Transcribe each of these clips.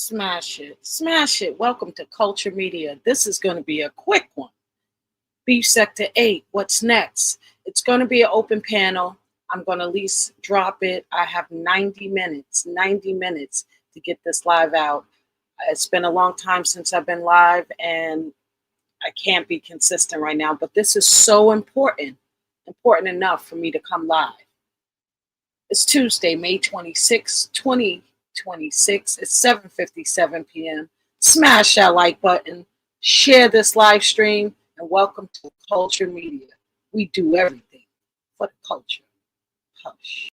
Smash it. Smash it. Welcome to Culture Media. This is going to be a quick one. Beef Sector 8, what's next? It's going to be an open panel. I'm going to at least drop it. I have 90 minutes to get this live out. It's been a long time since I've been live, and I can't be consistent right now, but this is so important enough for me to come live. It's Tuesday, May 26, 2026. It's 7:57 p.m. Smash that like button, share this live stream, and welcome to Culture Media. We do everything for the culture. Hush.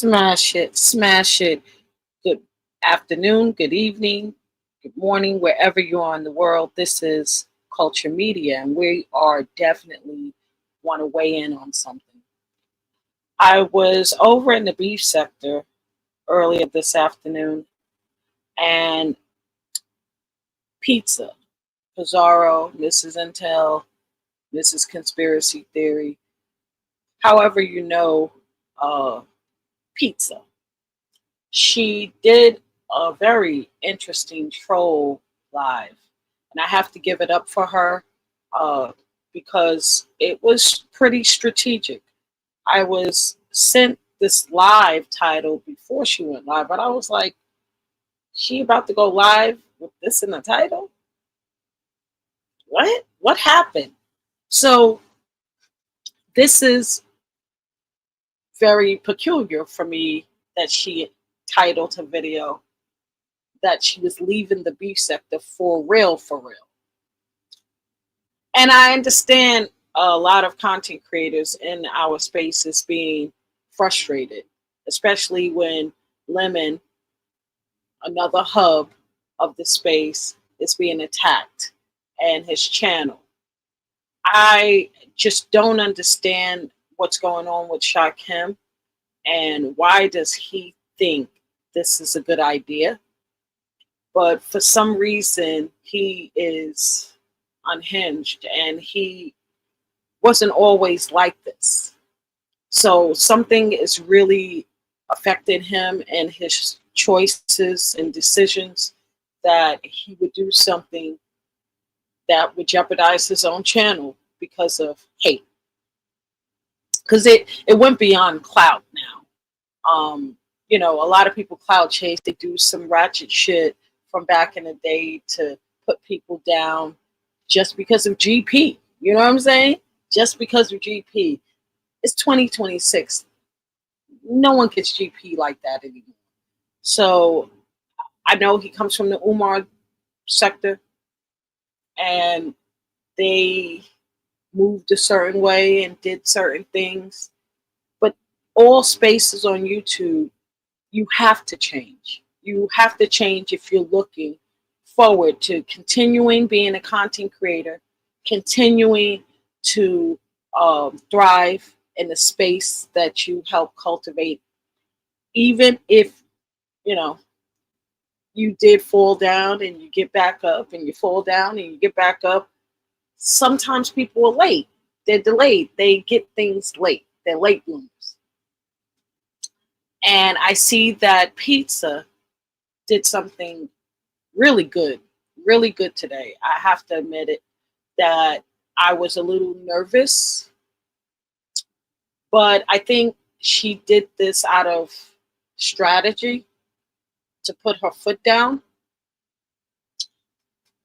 Smash it, smash it. Good afternoon, good evening, good morning, wherever you are in the world. This is Culture Media, and we are definitely want to weigh in on something. I was over in the beef sector earlier this afternoon, and pizza, Pizarro, Mrs. Intel, Mrs. Conspiracy Theory, however you know, uh, pizza. She did a very interesting troll live, and I have to give it up for her uh, because it was pretty strategic. I was sent this live title before she went live, but I was like, she about to go live with this in the title? What? What happened? So this is very peculiar for me that she titled her video that she was leaving the beef sector for real, for real. And I understand a lot of content creators in our spaces being frustrated, especially when Lemon, another hub of the space, is being attacked and his channel. I just don't understand what's going on with Shakim and why does he think this is a good idea. But for some reason, he is unhinged and he wasn't always like this. So something is really affected him and his choices and decisions that he would do something that would jeopardize his own channel because of hate. Because it went beyond clout now. A lot of people clout chase. They do some ratchet shit from back in the day to put people down just because of GP. You know what I'm saying? Just because of GP. It's 2026. No one gets GP like that anymore. So I know he comes from the Umar sector, and they moved a certain way and did certain things. But all spaces on YouTube, you have to change. You have to change if you're looking forward to continuing being a content creator, continuing to thrive in the space that you help cultivate, even if you did fall down and you get back up, and you fall down and you get back up. Sometimes people are late. They're delayed. They get things late. They're late bloomers. And I see that pizza did something really good today. I have to admit it, that I was a little nervous, but I think she did this out of strategy to put her foot down.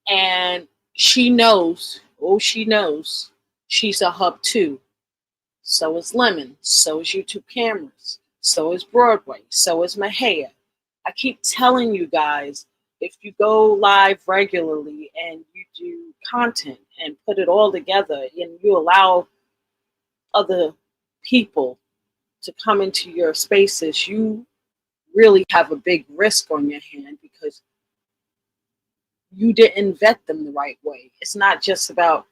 And she knows, she's a hub too. So is Lemon, so is YouTube Cameras, so is Broadway, so is Mahia. I keep telling you guys, if you go live regularly and you do content and put it all together, and you allow other people to come into your spaces, you really have a big risk on your hand, because you didn't vet them the right way. It's not just about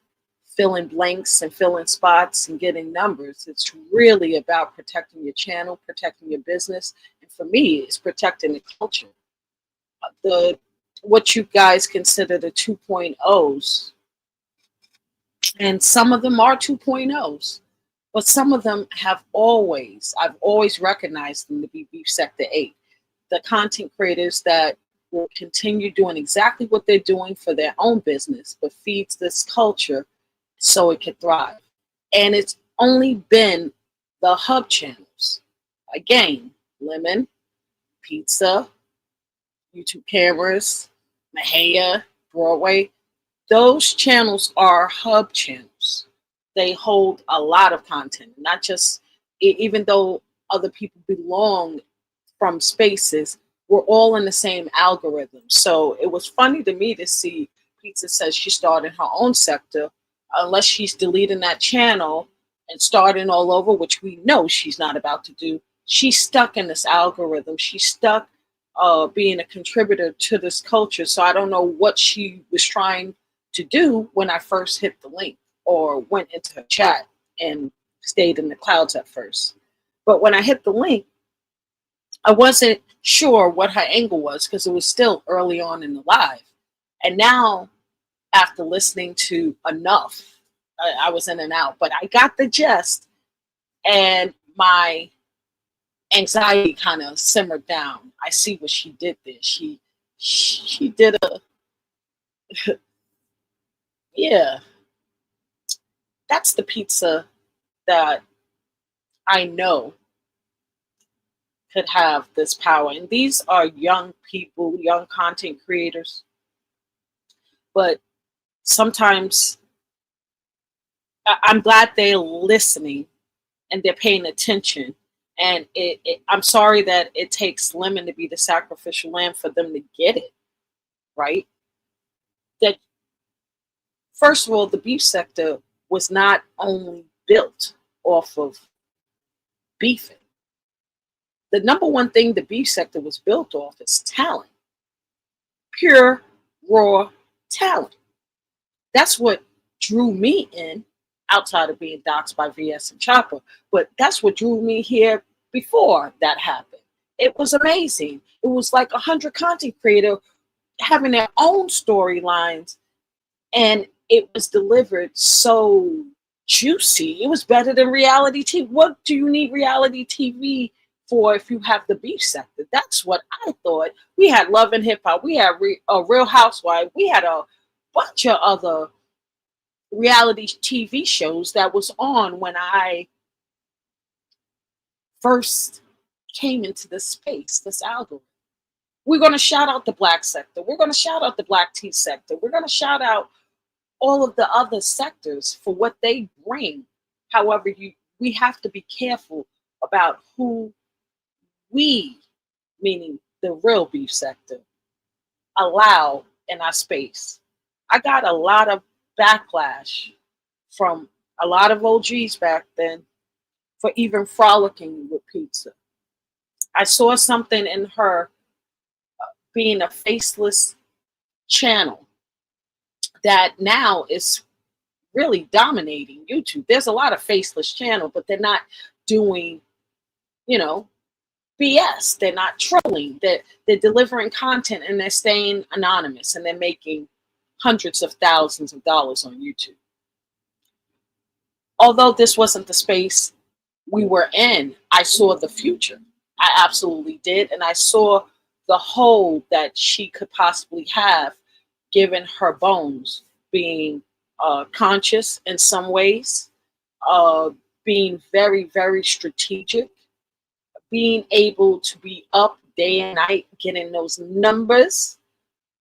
filling blanks and filling spots and getting numbers. It's really about protecting your channel, protecting your business. And for me, it's protecting the culture. What you guys consider the 2.0s, and some of them are 2.0s, but some of them I've always recognized them to be Beef Sector 8. The content creators that will continue doing exactly what they're doing for their own business, but feeds this culture so it can thrive. And it's only been the hub channels. Again, Lemon, Pizza, YouTube Cameras, Mahia, Broadway. Those channels are hub channels. They hold a lot of content, not just, even though other people belong from spaces, we're all in the same algorithm. So it was funny to me to see Pizza says she started her own sector, unless she's deleting that channel and starting all over, which we know she's not about to do. She's stuck in this algorithm. She's stuck being a contributor to this culture. So I don't know what she was trying to do when I first hit the link or went into her chat and stayed in the clouds at first. But when I hit the link, I wasn't sure what her angle was, because it was still early on in the live. And now, after listening to enough, I was in and out, but I got the gist, and my anxiety kind of simmered down. I see what she did there. She did a yeah. That's the pizza that I know could have this power. And these are young people, young content creators. But sometimes I'm glad they're listening and they're paying attention. And I'm sorry that it takes Lemon to be the sacrificial lamb for them to get it, right? That, first of all, the beef sector was not only built off of beefing. The number one thing the beef sector was built off is talent. Pure, raw talent. That's what drew me in, outside of being doxxed by VS and Chopper. But that's what drew me here before that happened. It was amazing. It was like 100 content creators having their own storylines, and it was delivered so juicy. It was better than reality TV. What do you need reality TV for if you have the beef sector? That's what I thought. We had Love and Hip Hop. We had Real Housewife. We had a bunch of other reality TV shows that was on when I first came into this space, this algorithm. We're going to shout out the black sector. We're going to shout out the black tea sector. We're going to shout out all of the other sectors for what they bring. However, we have to be careful about who we, meaning the real beef sector, allow in our space. I got a lot of backlash from a lot of OGs back then for even frolicking with pizza. I saw something in her being a faceless channel that now is really dominating YouTube. There's a lot of faceless channel, but they're not doing, you know, BS. They're not trolling. They're delivering content and they're staying anonymous and they're making hundreds of thousands of dollars on YouTube. Although this wasn't the space we were in, I saw the future. I absolutely did. And I saw the hold that she could possibly have given her bones being conscious in some ways, being very, very strategic, being able to be up day and night, getting those numbers.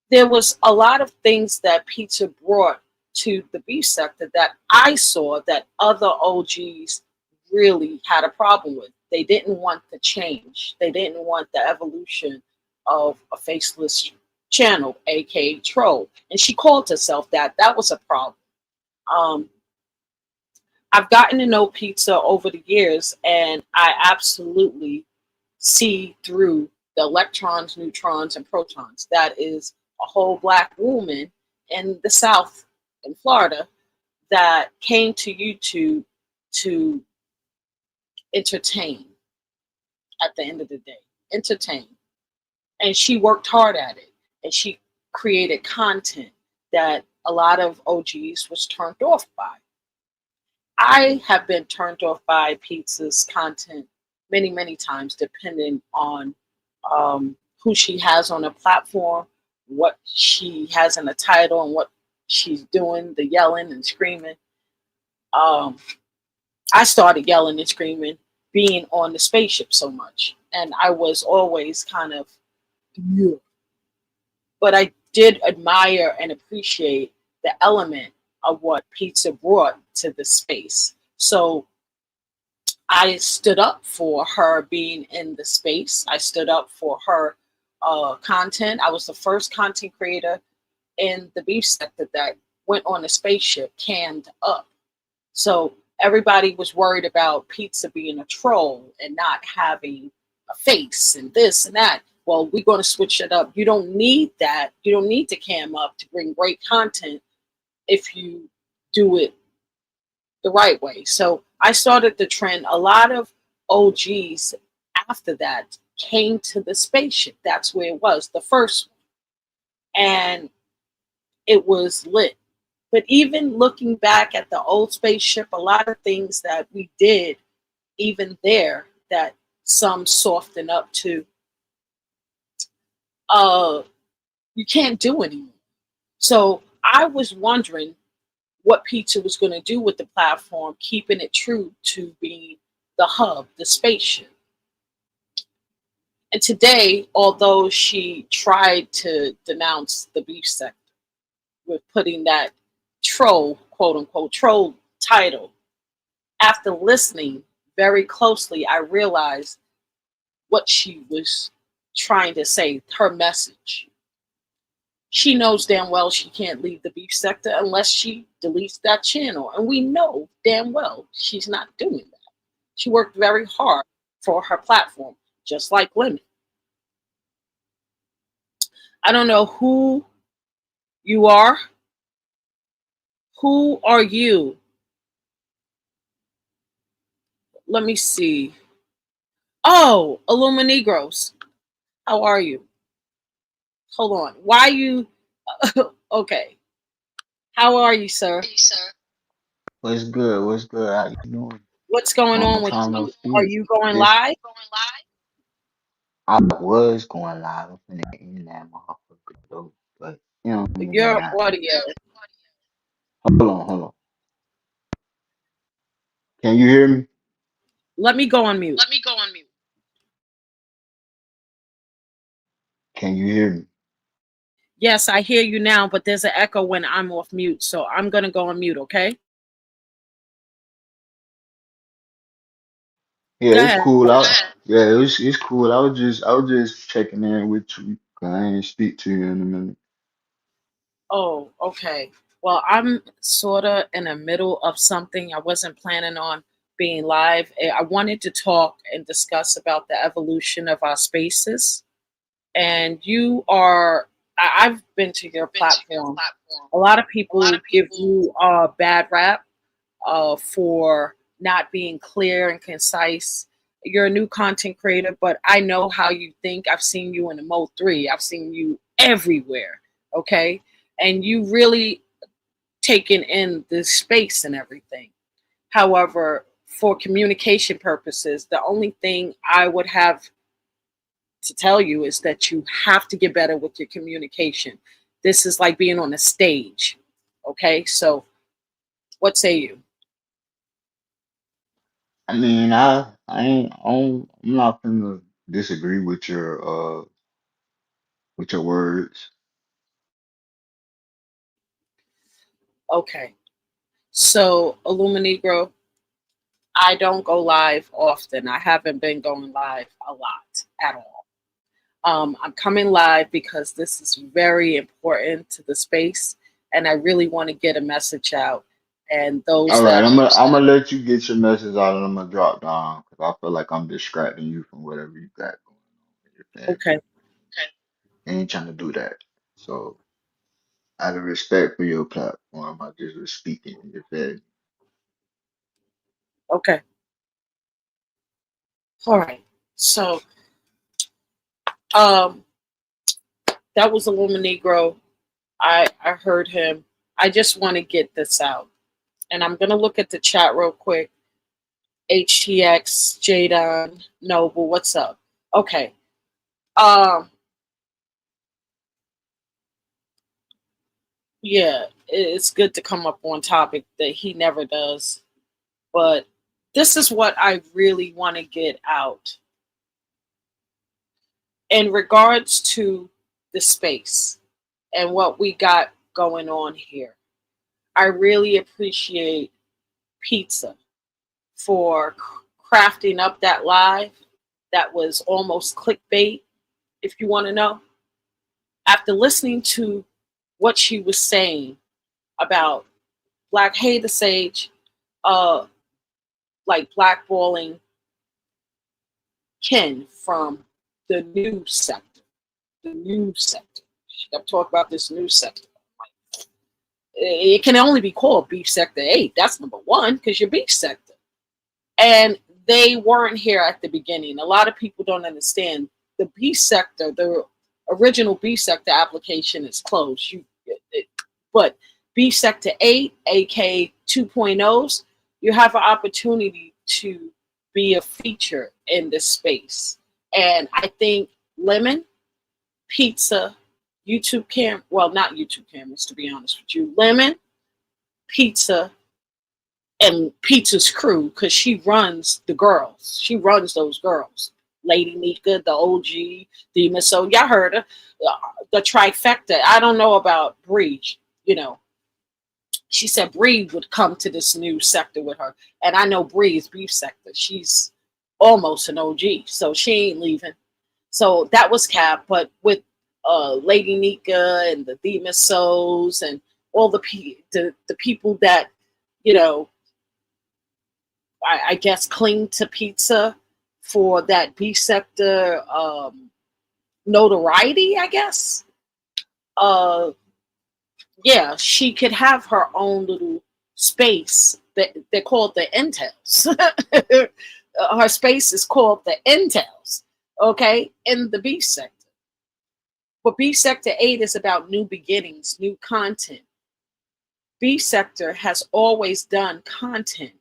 There was a lot of things that pizza brought to the beef sector that I saw that other OGs really had a problem with. They didn't want the change. They didn't want the evolution of a faceless channel, aka troll. And she called herself that. That was a problem. Um, I've gotten to know pizza over the years, and I absolutely see through the electrons, neutrons, and protons. That is a whole black woman in the South, in Florida, that came to YouTube to entertain at the end of the day. Entertain. And she worked hard at it. And she created content that a lot of OGs was turned off by. I have been turned off by Pizza's content many, many times, depending on who she has on the platform, what she has in the title, and what she's doing, the yelling and screaming. Um, I started yelling and screaming being on the spaceship so much. And I was always kind of, yeah. But I did admire and appreciate the element of what pizza brought to the space. So I stood up for her being in the space. I stood up for her content. I was the first content creator in the beef sector that went on a spaceship canned up. So everybody was worried about pizza being a troll and not having a face and this and that. Well, we're going to switch it up. You don't need that. You don't need to cam up to bring great content if you do it the right way. So I started the trend. A lot of OGs after that came to the spaceship. That's where it was, the first one. And it was lit. But even looking back at the old spaceship, a lot of things that we did, even there, that some soften up to, you can't do anymore. So I was wondering what pizza was going to do with the platform, keeping it true to being the hub, the spaceship. And today, although she tried to denounce the beef sector with putting that troll, quote unquote, troll title, after listening very closely, I realized what she was trying to say, her message. She knows damn well she can't leave the beef sector unless she deletes that channel. And we know damn well she's not doing that. She worked very hard for her platform, just like Lemon. I don't know who you are. Who are you? Let me see. Oh, Illuminegros. How are you? Hold on. Why you? Okay. How are you, sir? What's good? What's good? How you doing? What's going Long on with time no you? Are speak. you going This live? I was going live. I'm finna end that motherfucker though. But you know what I mean? Your Not. audio. Hold on, hold on. Can you hear me? Let me go on mute. Let me go on mute. Can you hear me? Yes, I hear you now, but there's an echo when I'm off mute. So I'm going to go on mute, okay? Yeah, Go it's ahead. cool. Yeah, it's cool. I was just checking in with you. 'Cause I ain't speak to you in a minute. Oh, okay. Well, I'm sort of in the middle of something. I wasn't planning on being live. I wanted to talk and discuss about the evolution of our spaces. And you are, I've been to your Been to your platform. platform. A lot of A lot people of give people. you a bad rap for not being clear and concise. You're a new content creator, but I know how you think. I've seen you in the Mo 3, I've seen you everywhere. Okay. And you really taken in the space and everything. However, for communication purposes, the only thing I would have to tell you is that you have to get better with your communication. This is like being on a stage. Okay. So, what say you? I mean, I ain't I'm not gonna disagree with your words. Okay. So, Illuminegro, I don't go live often. I haven't been going live a lot at all. I'm coming live because this is very important to the space, and I really want to get a message out. And those All right, that, I'm gonna let you get your message out, and I'm gonna drop down because I feel like I'm distracting you from whatever you got going on with your family. okay, Okay. I ain't trying to do that. So, out of respect for your platform, I just was speaking in your family. okay, all right. So, um, that was Illuminegro. I heard him. I just want to get this out, and I'm gonna look at the chat real quick. HTX, Jadon, Noble, what's up? Okay. Um, yeah, it's good to come up on topic that he never does. But this is what I really want to get out in regards to the space and what we got going on here. I really appreciate Pizza for crafting up that live that was almost clickbait, if you want to know. After listening to what she was saying about Black Hater Sage, uh, like blackballing Ken from the news sector. The news sector. She kept talking about this news sector. It can only be called Beef Sector 8. That's number one, because you're Beef Sector. And they weren't here at the beginning. A lot of people don't understand the Beef Sector, the original Beef Sector application is closed. But Beef Sector 8, AK 2.0s, you have an opportunity to be a feature in this space. And I think Lemon, Pizza, well, not YouTube cameras, to be honest with you, Lemon, Pizza, and Pizza's crew, because she runs the girls. She runs those girls. Lady Nika, the OG, Demon. So y'all heard her. The trifecta. I don't know about Bree. You know, she said Bree would come to this new sector with her. And I know Bree is Beef Sector. She's almost an OG. So she ain't leaving. So that was Cap. But with Lady Nika and the Demon Souls and all the people that, you know, I guess cling to Pizza for that B sector notoriety, I guess. Uh, yeah, she could have her own little space that they're called the Intels. Her space is called the Intels, okay, in the B sector. But B sector 8 is about new beginnings, new content. B sector has always done content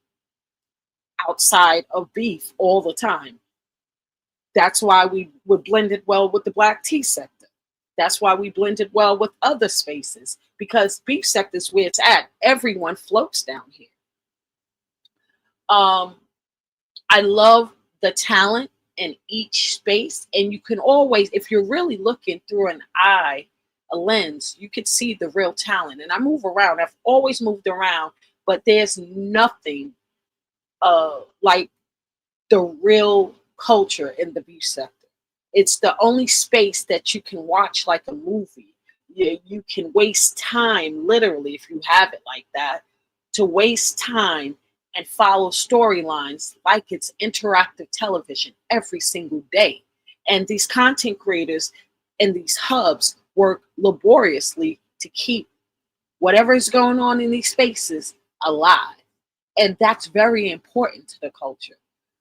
outside of beef all the time. That's why we would blend it well with the black tea sector. That's why we blended well with other spaces, because beef sector is where it's at. Everyone floats down here. Um, I love the talent in each space, and you can always, if you're really looking through a lens, you could see the real talent. And I move around. I've always moved around, but there's nothing like the real culture in the beef sector. It's the only space that you can watch like a movie. You can waste time, literally, if you have it like that, to waste time and follow storylines like it's interactive television every single day. And these content creators and these hubs work laboriously to keep whatever is going on in these spaces alive. And that's very important to the culture.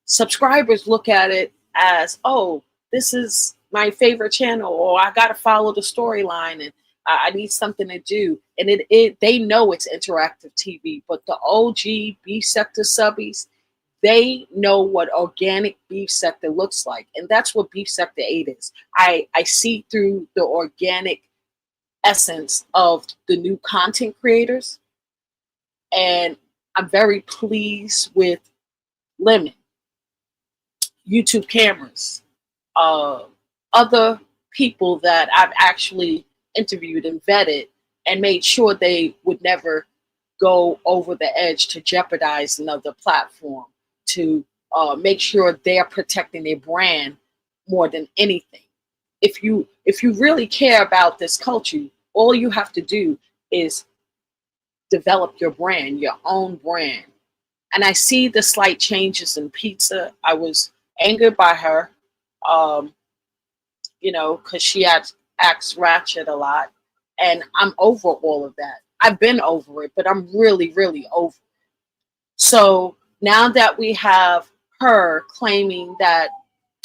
Subscribers look at it as, oh, this is my favorite channel, or I got to follow the storyline, and I need something to do. And they know it's interactive TV, but the OG beef sector subbies, they know what organic beef sector looks like. And that's what beef sector 8 is. I see through the organic essence of the new content creators, and I'm very pleased with Lemon, YouTube cameras, uh, other people that I've actually interviewed and vetted and made sure they would never go over the edge to jeopardize another platform, to make sure they're protecting their brand more than anything. If you really care about this culture, all you have to do is develop your brand, your own brand. And I see the slight changes in Pizza. I was angered by her, um, because acts ratchet a lot. And I'm over all of that. I've been over it, but I'm really, really over it. So now that we have her claiming that,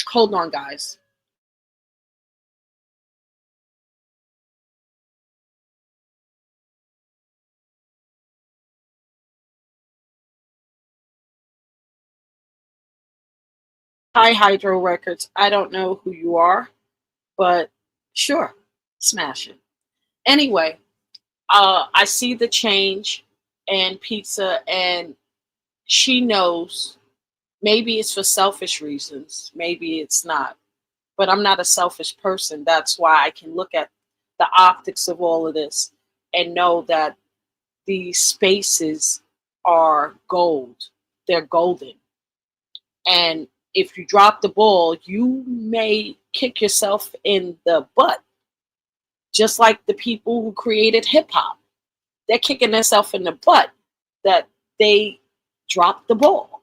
hold on, guys. Hi, Hydro Records. I don't know who you are, but sure, smash it. Anyway, I see the change in Pizza, and she knows. Maybe it's for selfish reasons, maybe it's not. But I'm not a selfish person. That's why I can look at the optics of all of this and know that these spaces are gold. They're golden. And if you drop the ball, you may kick yourself in the butt, just like the people who created hip hop. They're kicking themselves in the butt that they dropped the ball.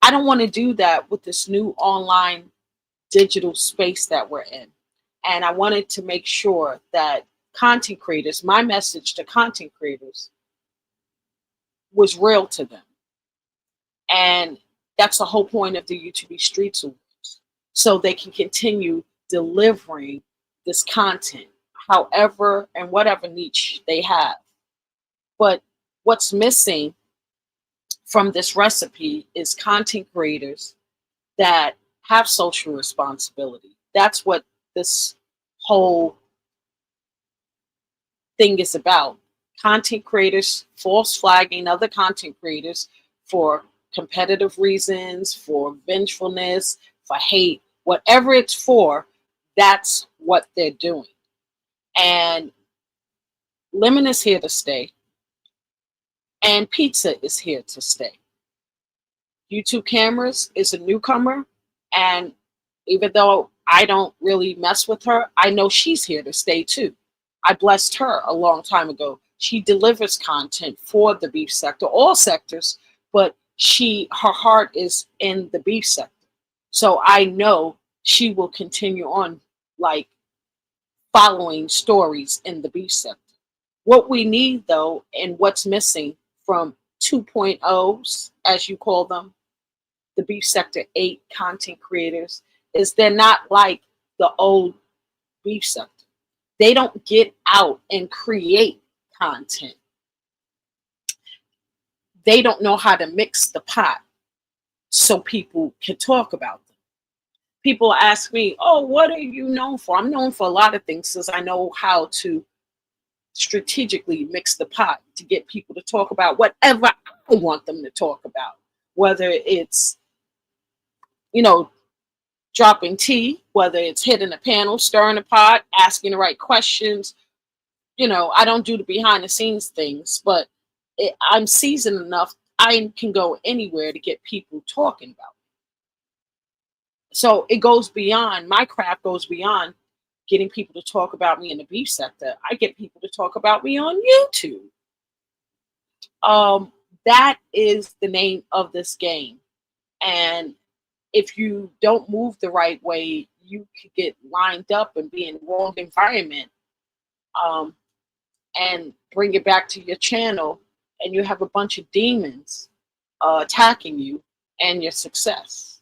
I don't want to do that with this new online digital space that we're in. And I wanted to make sure that content creators, my message to content creators was real to them. And that's the whole point of the YouTube Streets Awards. So they can continue delivering this content, however and whatever niche they have. But what's missing from this recipe is content creators that have social responsibility. That's what this whole thing is about. Content creators false flagging other content creators for competitive reasons, for vengefulness, for hate, whatever it's for, that's what they're doing. And Lemon is here to stay, and Pizza is here to stay. YouTube Cameras is a newcomer, and even though I don't really mess with her, I know she's here to stay too. I blessed her a long time ago. She delivers content for the beef sector, all sectors, but her heart is in the beef sector. So I know she will continue on, like, following stories in the beef sector. What we need, though, and what's missing from 2.0s, as you call them, the beef sector 8 content creators, is they're not like the old beef sector. They don't get out and create content. They don't know how to mix the pot so people can talk about them. People ask me, oh, what are you known for? I'm known for a lot of things, since I know how to strategically mix the pot to get people to talk about whatever want them to talk about, whether it's, you know, dropping tea, whether it's hitting a panel, stirring a pot, asking the right questions. I don't do the behind the scenes things, but I'm seasoned enough. I can go anywhere to get people talking about it. So it goes beyond, my craft goes beyond getting people to talk about me in the beef sector. I get people to talk about me on YouTube. Um, that is the name of this game. And if you don't move the right way, you could get lined up and be in the wrong environment, um, and bring it back to your channel, and you have a bunch of demons attacking you and your success.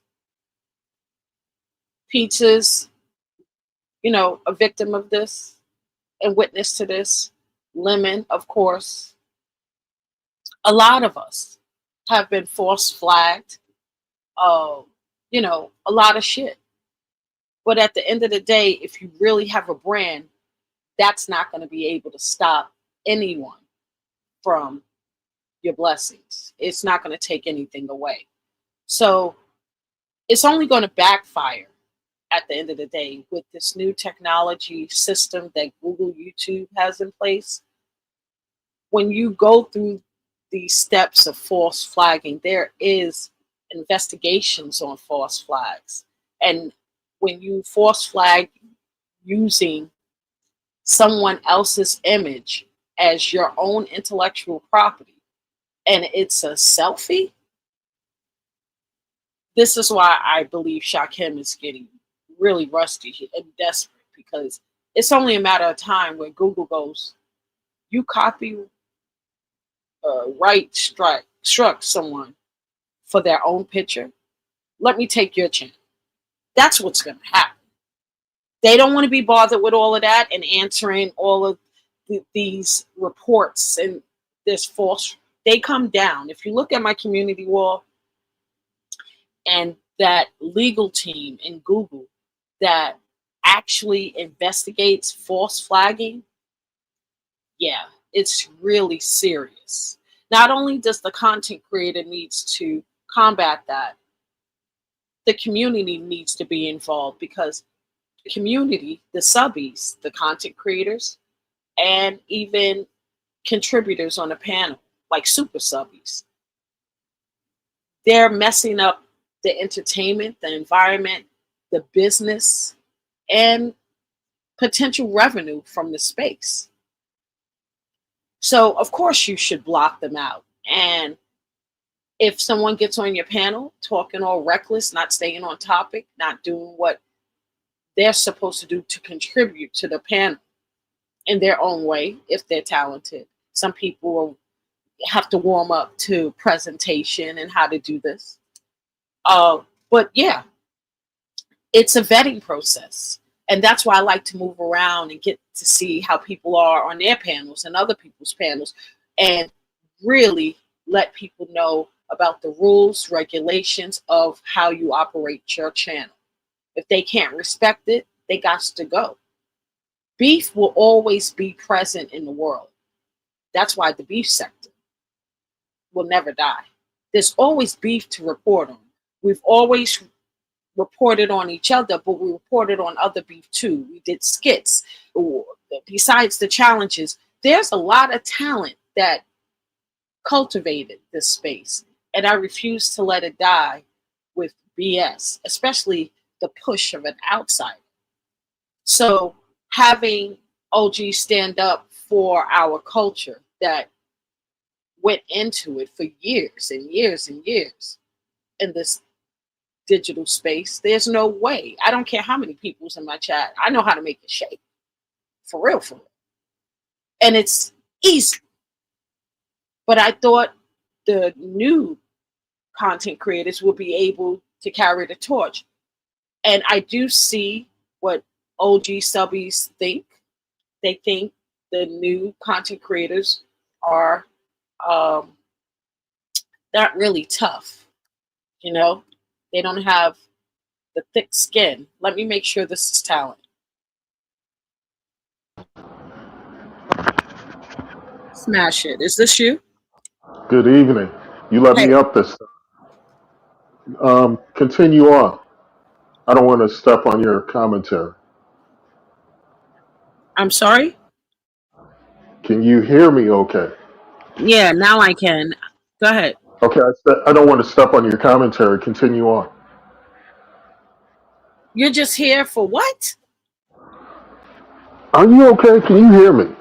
Pizza's, a victim of this and witness to this. Lemon, of course. A lot of us have been force flagged. Uh, a lot of shit. But at the end of the day, if you really have a brand, that's not going to be able to stop anyone from your blessings. It's not going to take anything away. So it's only going to backfire at the end of the day with this new technology system that Google YouTube has in place. When you go through these steps of false flagging, there is investigations on false flags. And when you false flag using someone else's image as your own intellectual property, and it's a selfie, this is why I believe Shakim is getting really rusty and desperate, because it's only a matter of time where Google goes, you copy, struck someone for their own picture. Let me take your channel. That's what's going to happen. They don't want to be bothered with all of that and answering all of these reports and this false. They come down. If you look at my community wall and that legal team in Google that actually investigates false flagging, yeah, it's really serious. Not only does the content creator needs to combat that, the community needs to be involved, because the community, the subbies, the content creators, and even contributors on the panel, like super subbies, they're messing up the entertainment, the environment, the business, and potential revenue from the space. So, of course, you should block them out. And if someone gets on your panel talking all reckless, not staying on topic, not doing what they're supposed to do to contribute to the panel in their own way, if they're talented, some people have to warm up to presentation and how to do this. But yeah, it's a vetting process. And that's why I like to move around and get to see how people are on their panels and other people's panels, and really let people know about the rules, regulations of how you operate your channel. If they can't respect it, they got to go. Beef will always be present in the world. That's why the beef sector will never die. There's always beef to report on. We've always reported on each other, but we reported on other beef too. We did skits. Besides the challenges, there's a lot of talent that cultivated this space, and I refuse to let it die with BS, especially the push of an outsider. So having OG stand up for our culture that went into it for years and years and years in this digital space, there's no way. I don't care how many people's in my chat. I know how to make it shake. For real, for real. And it's easy. But I thought the new content creators will be able to carry the torch. And I do see what OG subbies think. They think the new content creators are um, not really tough. They don't have the thick skin. Let me make sure this is talent. Smash it. Is this you? Good evening. You let Hey, me up this time. Continue on. I don't want to step on your commentary. I'm sorry. Can you hear me okay? Yeah, now I can. Go ahead. Okay, I don't want to step on your commentary. Continue on. You're just here for what? Are you okay? Can you hear me?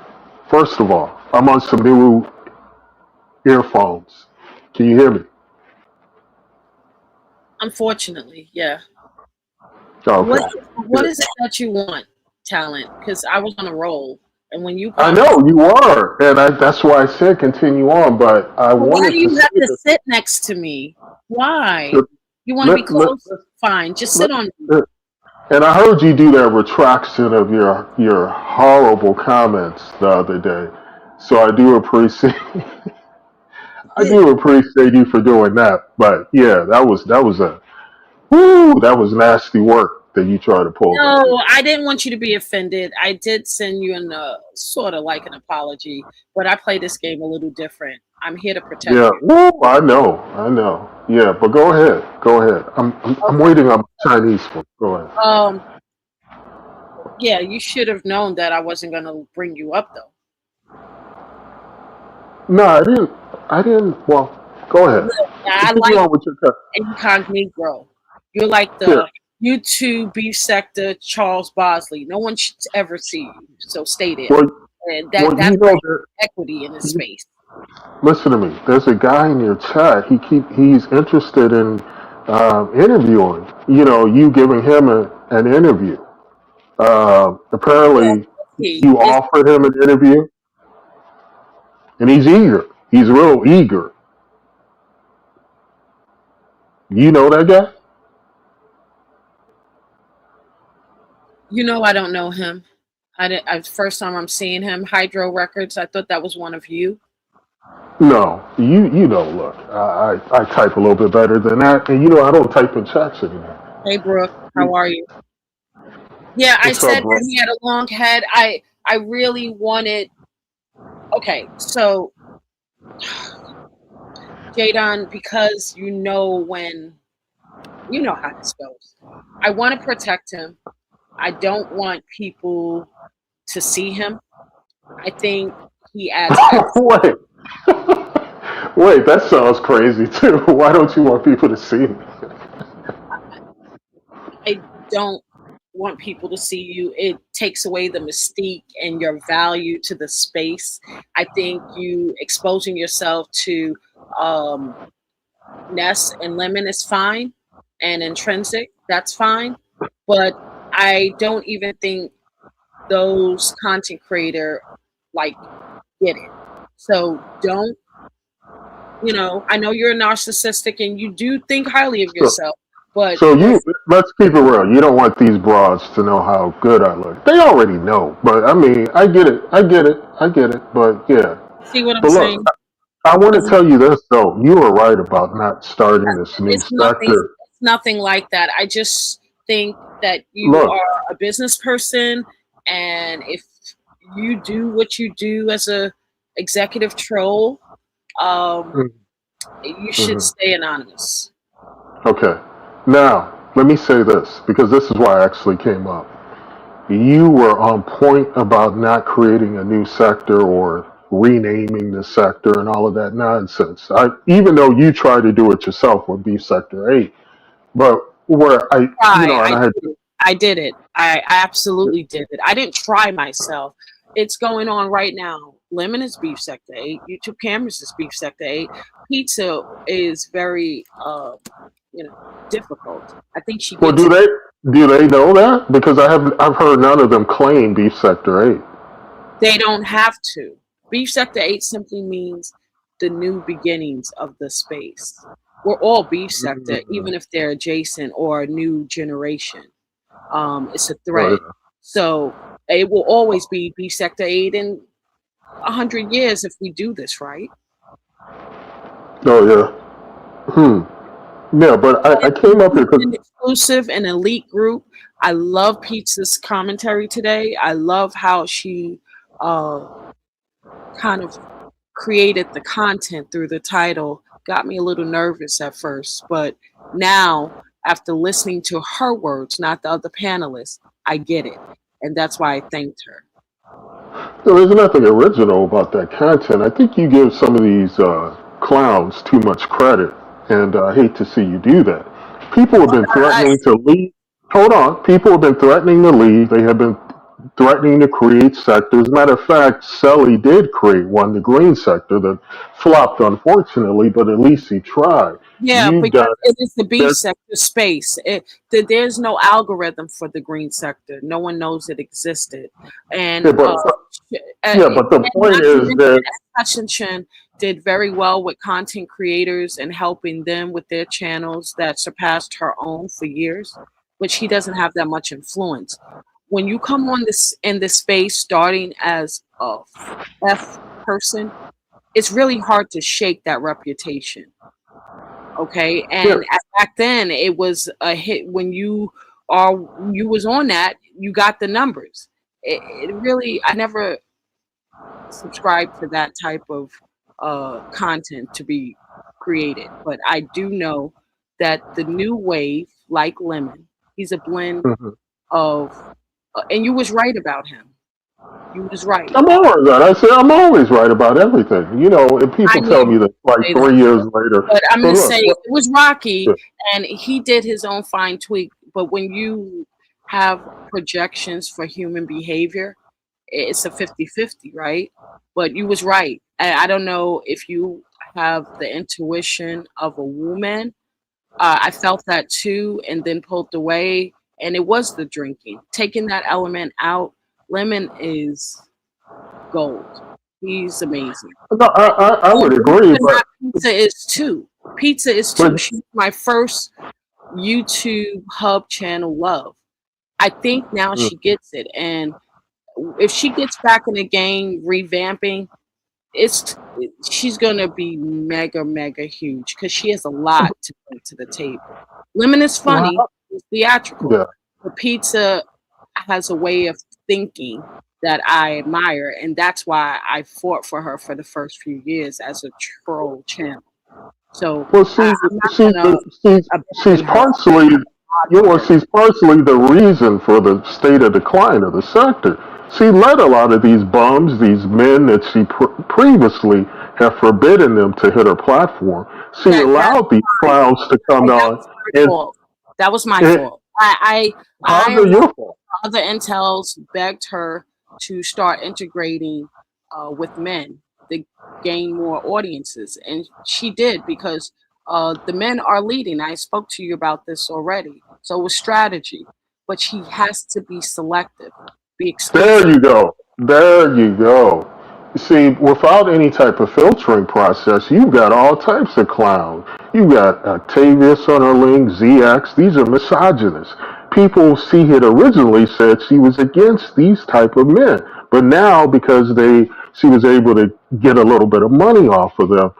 First of all, I'm on some new earphones. Can you hear me? Unfortunately, yeah. What Okay. what Good. is it that you want, talent? Because I was on a roll, and when you I popped up, know you are, and that's why I said continue on. But I well, why do wanted to you say have to this. sit next to me? Why? To, You want to be let, let, close? Fine, just let, sit on me. let- and I heard you do that retraction of your horrible comments the other day. So I do appreciate I It- do appreciate you for doing that. But yeah, that was a whoo, that was nasty work that you tried to pull there. No, I didn't want you to be offended. I did send you an sort of like an apology, but I play this game a little different. I'm here to protect Yeah, you. woo, I know. Yeah, but go ahead, go ahead. I'm Okay. waiting on my Chinese food. Go ahead. Um. Yeah, you should have known that I wasn't gonna bring you up though. No, I didn't. I didn't. Well, go ahead. Look, I Continue like on with your cut. incognito. You're like Here. the YouTube beef sector Charles Bosley. No one should ever see you. So stay there. Well, And well, that you know brings that. equity in this space. Listen to me. There's a guy in your chat. He's interested in interviewing. You know, you giving him an interview. Well, Apparently, he you is. offered him an interview, and he's eager. He's real eager. You know that guy? You know, I don't know him. First time I'm seeing him. Hydro Records. I thought that was one of you. No, you know. Look, I type a little bit better than that, and you know I don't type in chats anymore. Hey, Brooke. How are you? Yeah, I What's up, said bro? that he had a long head. I really wanted. Okay, so Jadon, because you know how this goes. I want to protect him. I don't want people to see him. I think he adds Wait, wait, that sounds crazy too. Why don't you want people to see me? I don't want people to see you. It takes away the mystique and your value to the space. I think you exposing yourself to um, Ness and Lemon is fine, and Intrinsic, that's fine. But I don't even think those content creator like get it. So don't, I know you're narcissistic and you do think highly of So, yourself, but so there's, let's keep it real. You don't want these broads to know how good I look. They already know, but I mean, I get it. But yeah, see what I'm but look, saying? I want to It's, tell you this though. You were right about not starting this new it's nothing. sector. It's nothing like that. I just think that you Look, are a business person, and if you do what you do as a executive troll, um, you should mhm. stay anonymous. Okay. Now, let me say this because this is why I actually came up. You were on point about not creating a new sector or renaming the sector and all of that nonsense. Even though you tried to do it yourself with Beef Sector 8, but where and I I had, did it. I did it. I absolutely did it. I didn't try myself. It's going on right now. Lemon is beef sector 8. YouTube cameras is beef sector 8. Pizza is very difficult. I think she well, gets it. do they know that? Because I've heard none of them claim Beef Sector 8. They don't have to. Beef sector 8 simply means the new beginnings of the space. We're all beef sector, even if they're adjacent or a new generation. It's a Oh thread. So it will always be beef sector 8 in 100 years if we do this right. yeah. Oh yeah. Yeah, but I came up here because An exclusive and elite group. I love Pizza's commentary today. I love how she uh, kind of created the content through the title got me a little nervous at first, but now after listening to her words, not the other panelists, I get it, and that's why I thanked her. There's nothing original about that content. I think you give some of these clowns too much credit, and I hate to see you do that. People have Well, been I, threatening to leave. Hold on. People have been threatening to leave. They have been threatening to create sectors. Matter of fact, Selly did create one, the green sector, that flopped, unfortunately, but at least he tried. yeah, You've because done it is the B that. sector space. There's no algorithm for the green sector. No one knows it existed, and Yeah, yeah, and but the point not to is mention that Hutchinson did very well with content creators and helping them with their channels that surpassed her own for years, which he doesn't have that much influence. When you come on this in this space starting as a F person, it's really hard to shake that reputation. Okay, yeah, and back then it was a hit when are you was on that, you got the numbers. It really, I never subscribe to that type of content to be created. But I do know that the new wave, like Lemon, he's a blend mhm. of, and you was right about him. You was right. I'm always right. I say I'm always right about everything. You know, if I people knew tell you me that would like say that. 3 years later, But I'm but gonna look, say it was yeah, Rocky, and he did his own fine tweak. But when you have projections for human behavior, it's a 50-50, right? But you was right. I don't know if you have the intuition of a woman. I felt that too, and then pulled away. And it was the drinking. Taking that element out, Lemon is gold. He's amazing. no, I And would believe agree, it or not, pizza is too. Pizza is but too. She's my first YouTube hub channel love. I think now mm, she gets it. And if she gets back in the game revamping, it's she's gonna be mega, mega huge because she has a lot to bring to the table. Lemon is funny, well, it's theatrical. yeah. But pizza has a way of thinking that I admire, and that's why I fought for her for the first few years as a troll channel. So Well, I'm not gonna she's abandon her. partially, God you for know, her. she's partially the reason for the state of decline of the sector. She let a lot of these bums, these men that she previously had forbidden them to hit her platform. She That's allowed these fine. clowns to come That on, was my and fault. That was my it, fault. I how's it along your fault? with other intels begged her to start integrating with men to gain more audiences, and she did because the men are leading. I spoke to you about this already. So it was strategy, but she has to be selective, be There exclusive. you go. There you go. See, without any type of filtering process, you've got all types of clowns. You've got Octavius on her link, ZX. These are misogynists. People see it originally said she was against these type of men, but now because she was able to get a little bit of money off of them,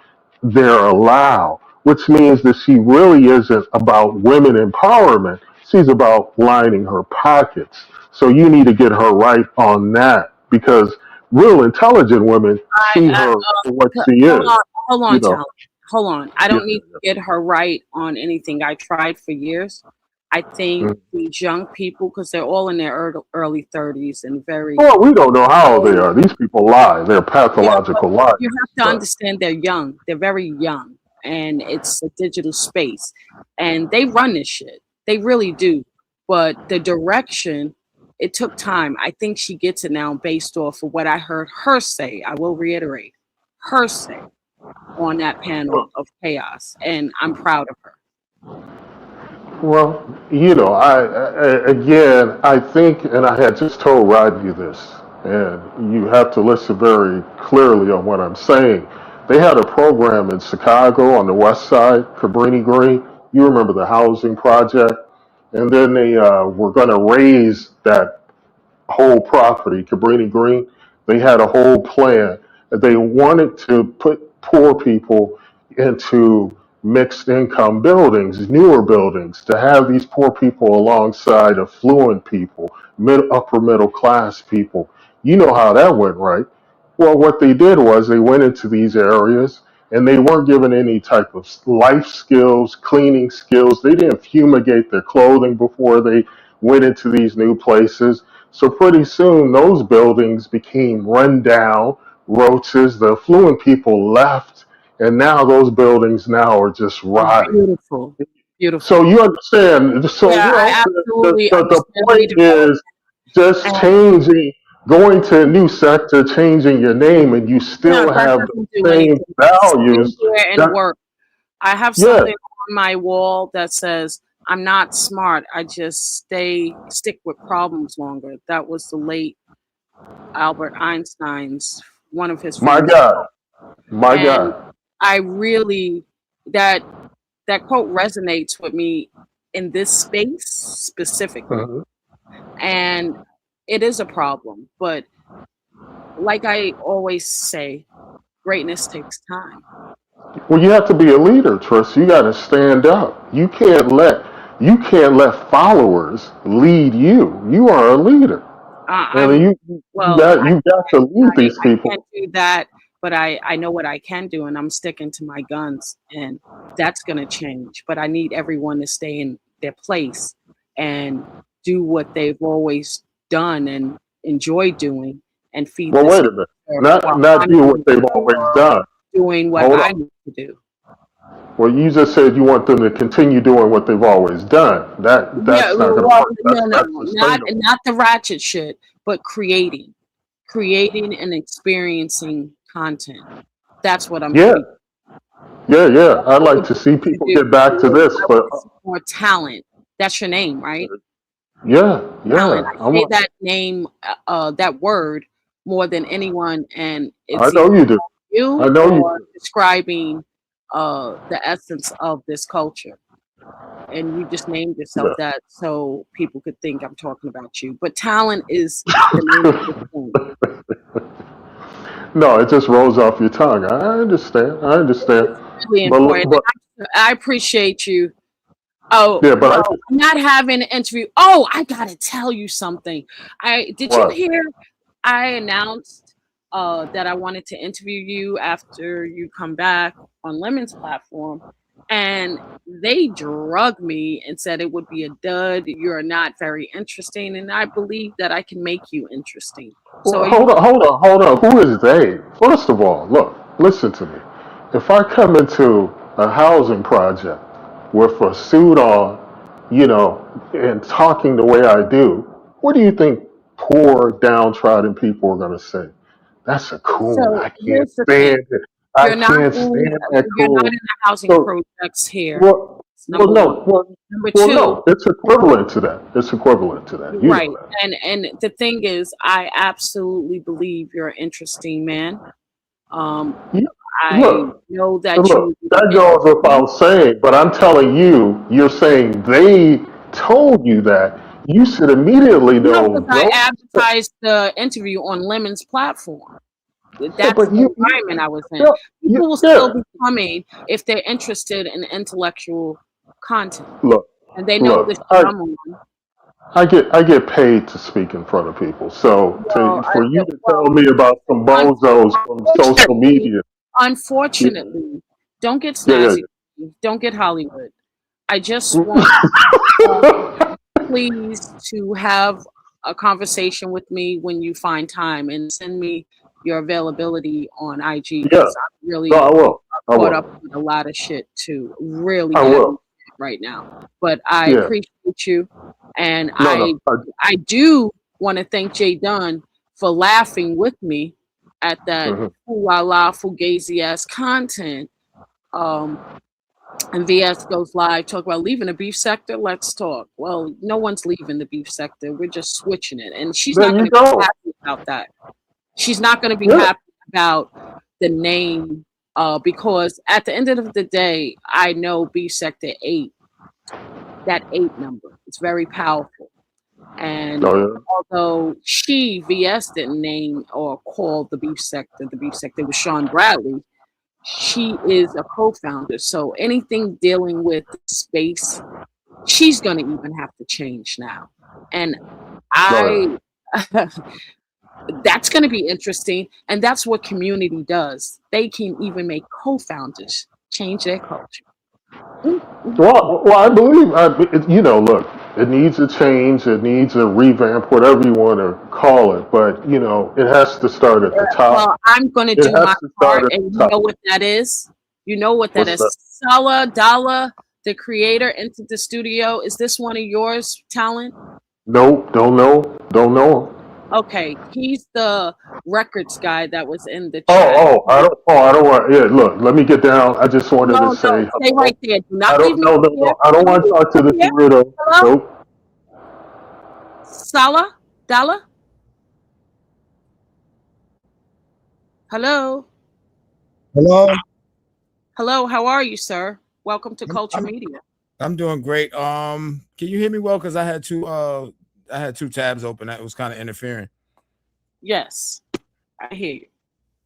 they're allowed, which means that she really isn't about women empowerment. She's about lining her pockets. So you need to get her right on that because real intelligent women see I her for what she hold is. on, hold You on, know, talent. Hold on. I yeah, don't need to get her right on anything. I tried for years. I think yeah. these young people, because they're all in their early 30s and very Well, we don't know how old they old. are. These people lie. They're Yeah, but pathological liars. you have to But understand they're young. They're very young, and it's a digital space, and they run this shit. They really do. But the direction, it took time. I think she gets it now based off of what I heard her say. I will reiterate her say on that panel of chaos, and I'm proud of her. well, you know, again, I think, and I had just told Rodney this, and you have to listen very clearly on what I'm saying. They had a program in Chicago on the west side, Cabrini Green. You remember the housing project, and then they were going to raise that whole property, Cabrini Green. They had a whole plan. They wanted to put poor people into mixed income buildings, newer buildings, to have these poor people alongside affluent people, upper middle class people. You know how that went, right? Well, what they did was they went into these areas. and they weren't given any type of life skills, cleaning skills. They didn't fumigate their clothing before they went into these new places. So pretty soon, those buildings became run down, roaches. The affluent people left, and now those buildings now are just rotting. Beautiful, So beautiful. you understand. So Yeah, I the, absolutely the understand point redevelopment. is just And changing, going to a new sector, changing your name, and you no, still that have the doesn't do same anything. Stay values. there and That work. I have yeah, something on my wall that says, "I'm not smart. I just stick with problems longer." That was the late Albert Einstein's one of his my famous God, quotes. my And God. I really that that quote resonates with me in this space specifically. Mhm. And it is a problem, but like I always say, greatness takes time. Well, you have to be a leader, Tris. You got to stand up. You can't let followers lead you. You are a leader, and I'm you well, got to lead these I can't people. do that, but I know what I can do, and I'm sticking to my guns, and that's going to change. But I need everyone to stay in their place and do what they've always done and enjoy doing and feed Well, this wait a minute. culture Not while not I'm do what in they've the always world done. doing what Hold I on. need to do. Well, you just said you want them to continue doing what they've always done. Yeah, That's not going to well, work. no, That's no, not no, sustainable. not the ratchet shit, but creating and experiencing content. That's what I'm Yeah, speaking. yeah. I'd What like the to book see to people do. get back to this, I but want to see more talent. That's your name, right? Talent. yeah. I say that name, that word more than anyone, and I it's either know you do. I you know you or do. describing the essence of this culture. And you just named yourself that so people could think I'm talking about you. But talent is the name of this Yeah. thing. No, it just rolls off your tongue. I understand. I understand. It's really But important. but I appreciate you. Oh, yeah, but I well, just I'm not having an interview. Oh, I gotta tell you something. I did you what? hear I announced that I wanted to interview you after you come back on Lemon's platform, and they drugged me and said it would be a dud. You're not very interesting, and I believe that I can make you interesting. So Well, are you? hold on. Who is they? First of all, look, listen to me. If I come into a housing project with a suit on, and talking the way I do, what do you think poor, downtrodden people are going to say? That's a coon. So I can't here's the thing: stand it. I you're not can't in stand that you're not coon. in the housing So, projects here. well, It's number one. no, Number two, no. It's equivalent to that. It's equivalent to that. You know right. that. And the thing is, I absolutely believe you're an interesting man. Um, You, I look, know that you look. would be That goes interesting. without saying. But I'm telling you, you're saying they told you that. You should immediately No, because know I those. advertised the interview on Lemon's platform. Yeah, That's but the environment I was in. yeah, People will still yeah. be coming if they're interested in intellectual content, Look, and they know the look. shit I'm on. I get paid to speak in front of people. So Well, for you to tell well, me about some bozos from social unfortunately, media, yeah, unfortunately, don't get yeah, snazzy. Don't get Hollywood. I just want yeah. please to have a conversation with me when you find time and send me your availability on IG Yeah. because I'm No, really I will. I caught up will. with a lot of shit too. Really I heavy will. shit right now. But I Yeah. appreciate you, and No, no. I do want to thank Jay Dunn for laughing with me at that Mhm. la la fugazi ass content. Um, and VS goes live, talk about leaving the beef sector. Let's talk. Well, no one's leaving the beef sector. We're just switching it. And she's There not you going to be go. happy about that. She's not going to be Yeah. happy about the name because at the end of the day, I know beef sector 8, that 8 number. It's very powerful. And No, although VS, didn't name or call the beef sector was Sean Bradley, she is a co-founder. So anything dealing with space, she's going to even have to change now. And no, I That's going to be interesting. And that's what community does. They can even make co-founders change their culture. Mm, mm, mm. Well, I believe, look, it needs a change, it needs a revamp, whatever you want to call it. But it has to start at the top. Well, I'm going to It do has my to start part. at And the you top. know what that is? You know what that What's that? is? Sala Dala, the creator, entered the studio. Is this one of yours, talent? Nope, don't know. Okay, he's the records guy that was in the chat. I don't want. Yeah, look, let me get down. I just wanted to No, no, say stay hello. right there. Do I not leave don't, me no, out no, here. no. I don't Don't want to leave me talk to out this here. weirdo. Hello? Nope. Sala? Dala? Hello? Hello. Hello, how are you, sir? Welcome to I'm, Culture I'm Media. I'm doing great. Can you hear me well? Because I had two tabs open. That was kind of interfering. Yes, I hear you.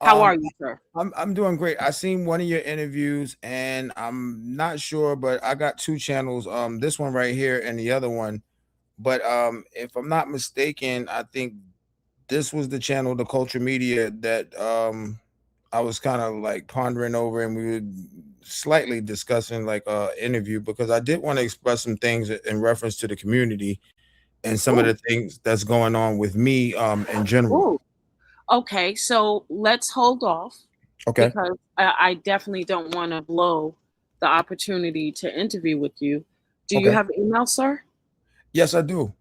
How Um, are you, sir? I'm doing great. I seen one of your interviews, and I'm not sure, but I got two channels. This one right here and the other one. But if I'm not mistaken, I think this was the channel, the Culture Media, that I was kind of like pondering over, and we were slightly discussing like interview, because I did want to express some things in reference to the community and some of Ooh, the things that's going on with me in general. ooh. Okay, so let's hold off Okay. because I definitely don't want to blow the opportunity to interview with you. Do you Okay. have email, sir? Yes, I do.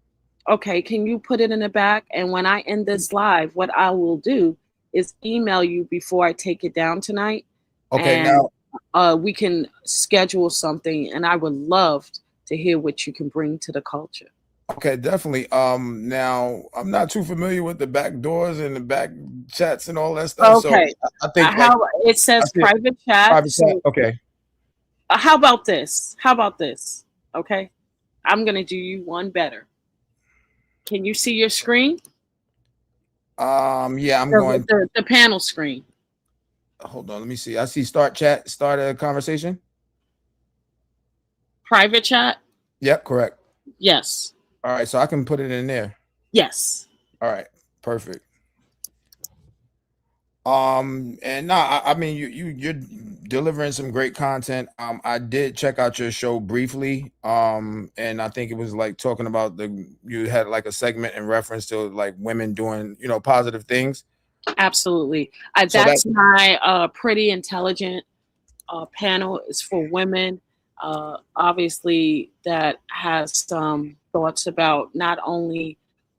Okay, can you put it in the back? And when I end this live, what I will do is email you before I take it down tonight, Okay. and Now, we can schedule something. And I would love to hear what you can bring to the culture. okay, definitely. Now I'm not too familiar with the back doors and the back chats and all that stuff. So Okay, I think like how it I says said, private chat. private chat. So Okay. how about this? How about this? Okay, I'm gonna do you one better. Can you see your screen? Yeah, I'm The, going. the panel screen. Hold on. Let me see. I see start chat, start a conversation. Private chat? Yep, correct. Yes. All right, so I can put it in there. Yes. All right, perfect. And I mean you're delivering some great content. I did check out your show briefly. And I think it was like talking about you had like a segment in reference to like women doing, positive things. Absolutely. So that That's my pretty intelligent panel. Is for women. Obviously, that has some thoughts about not only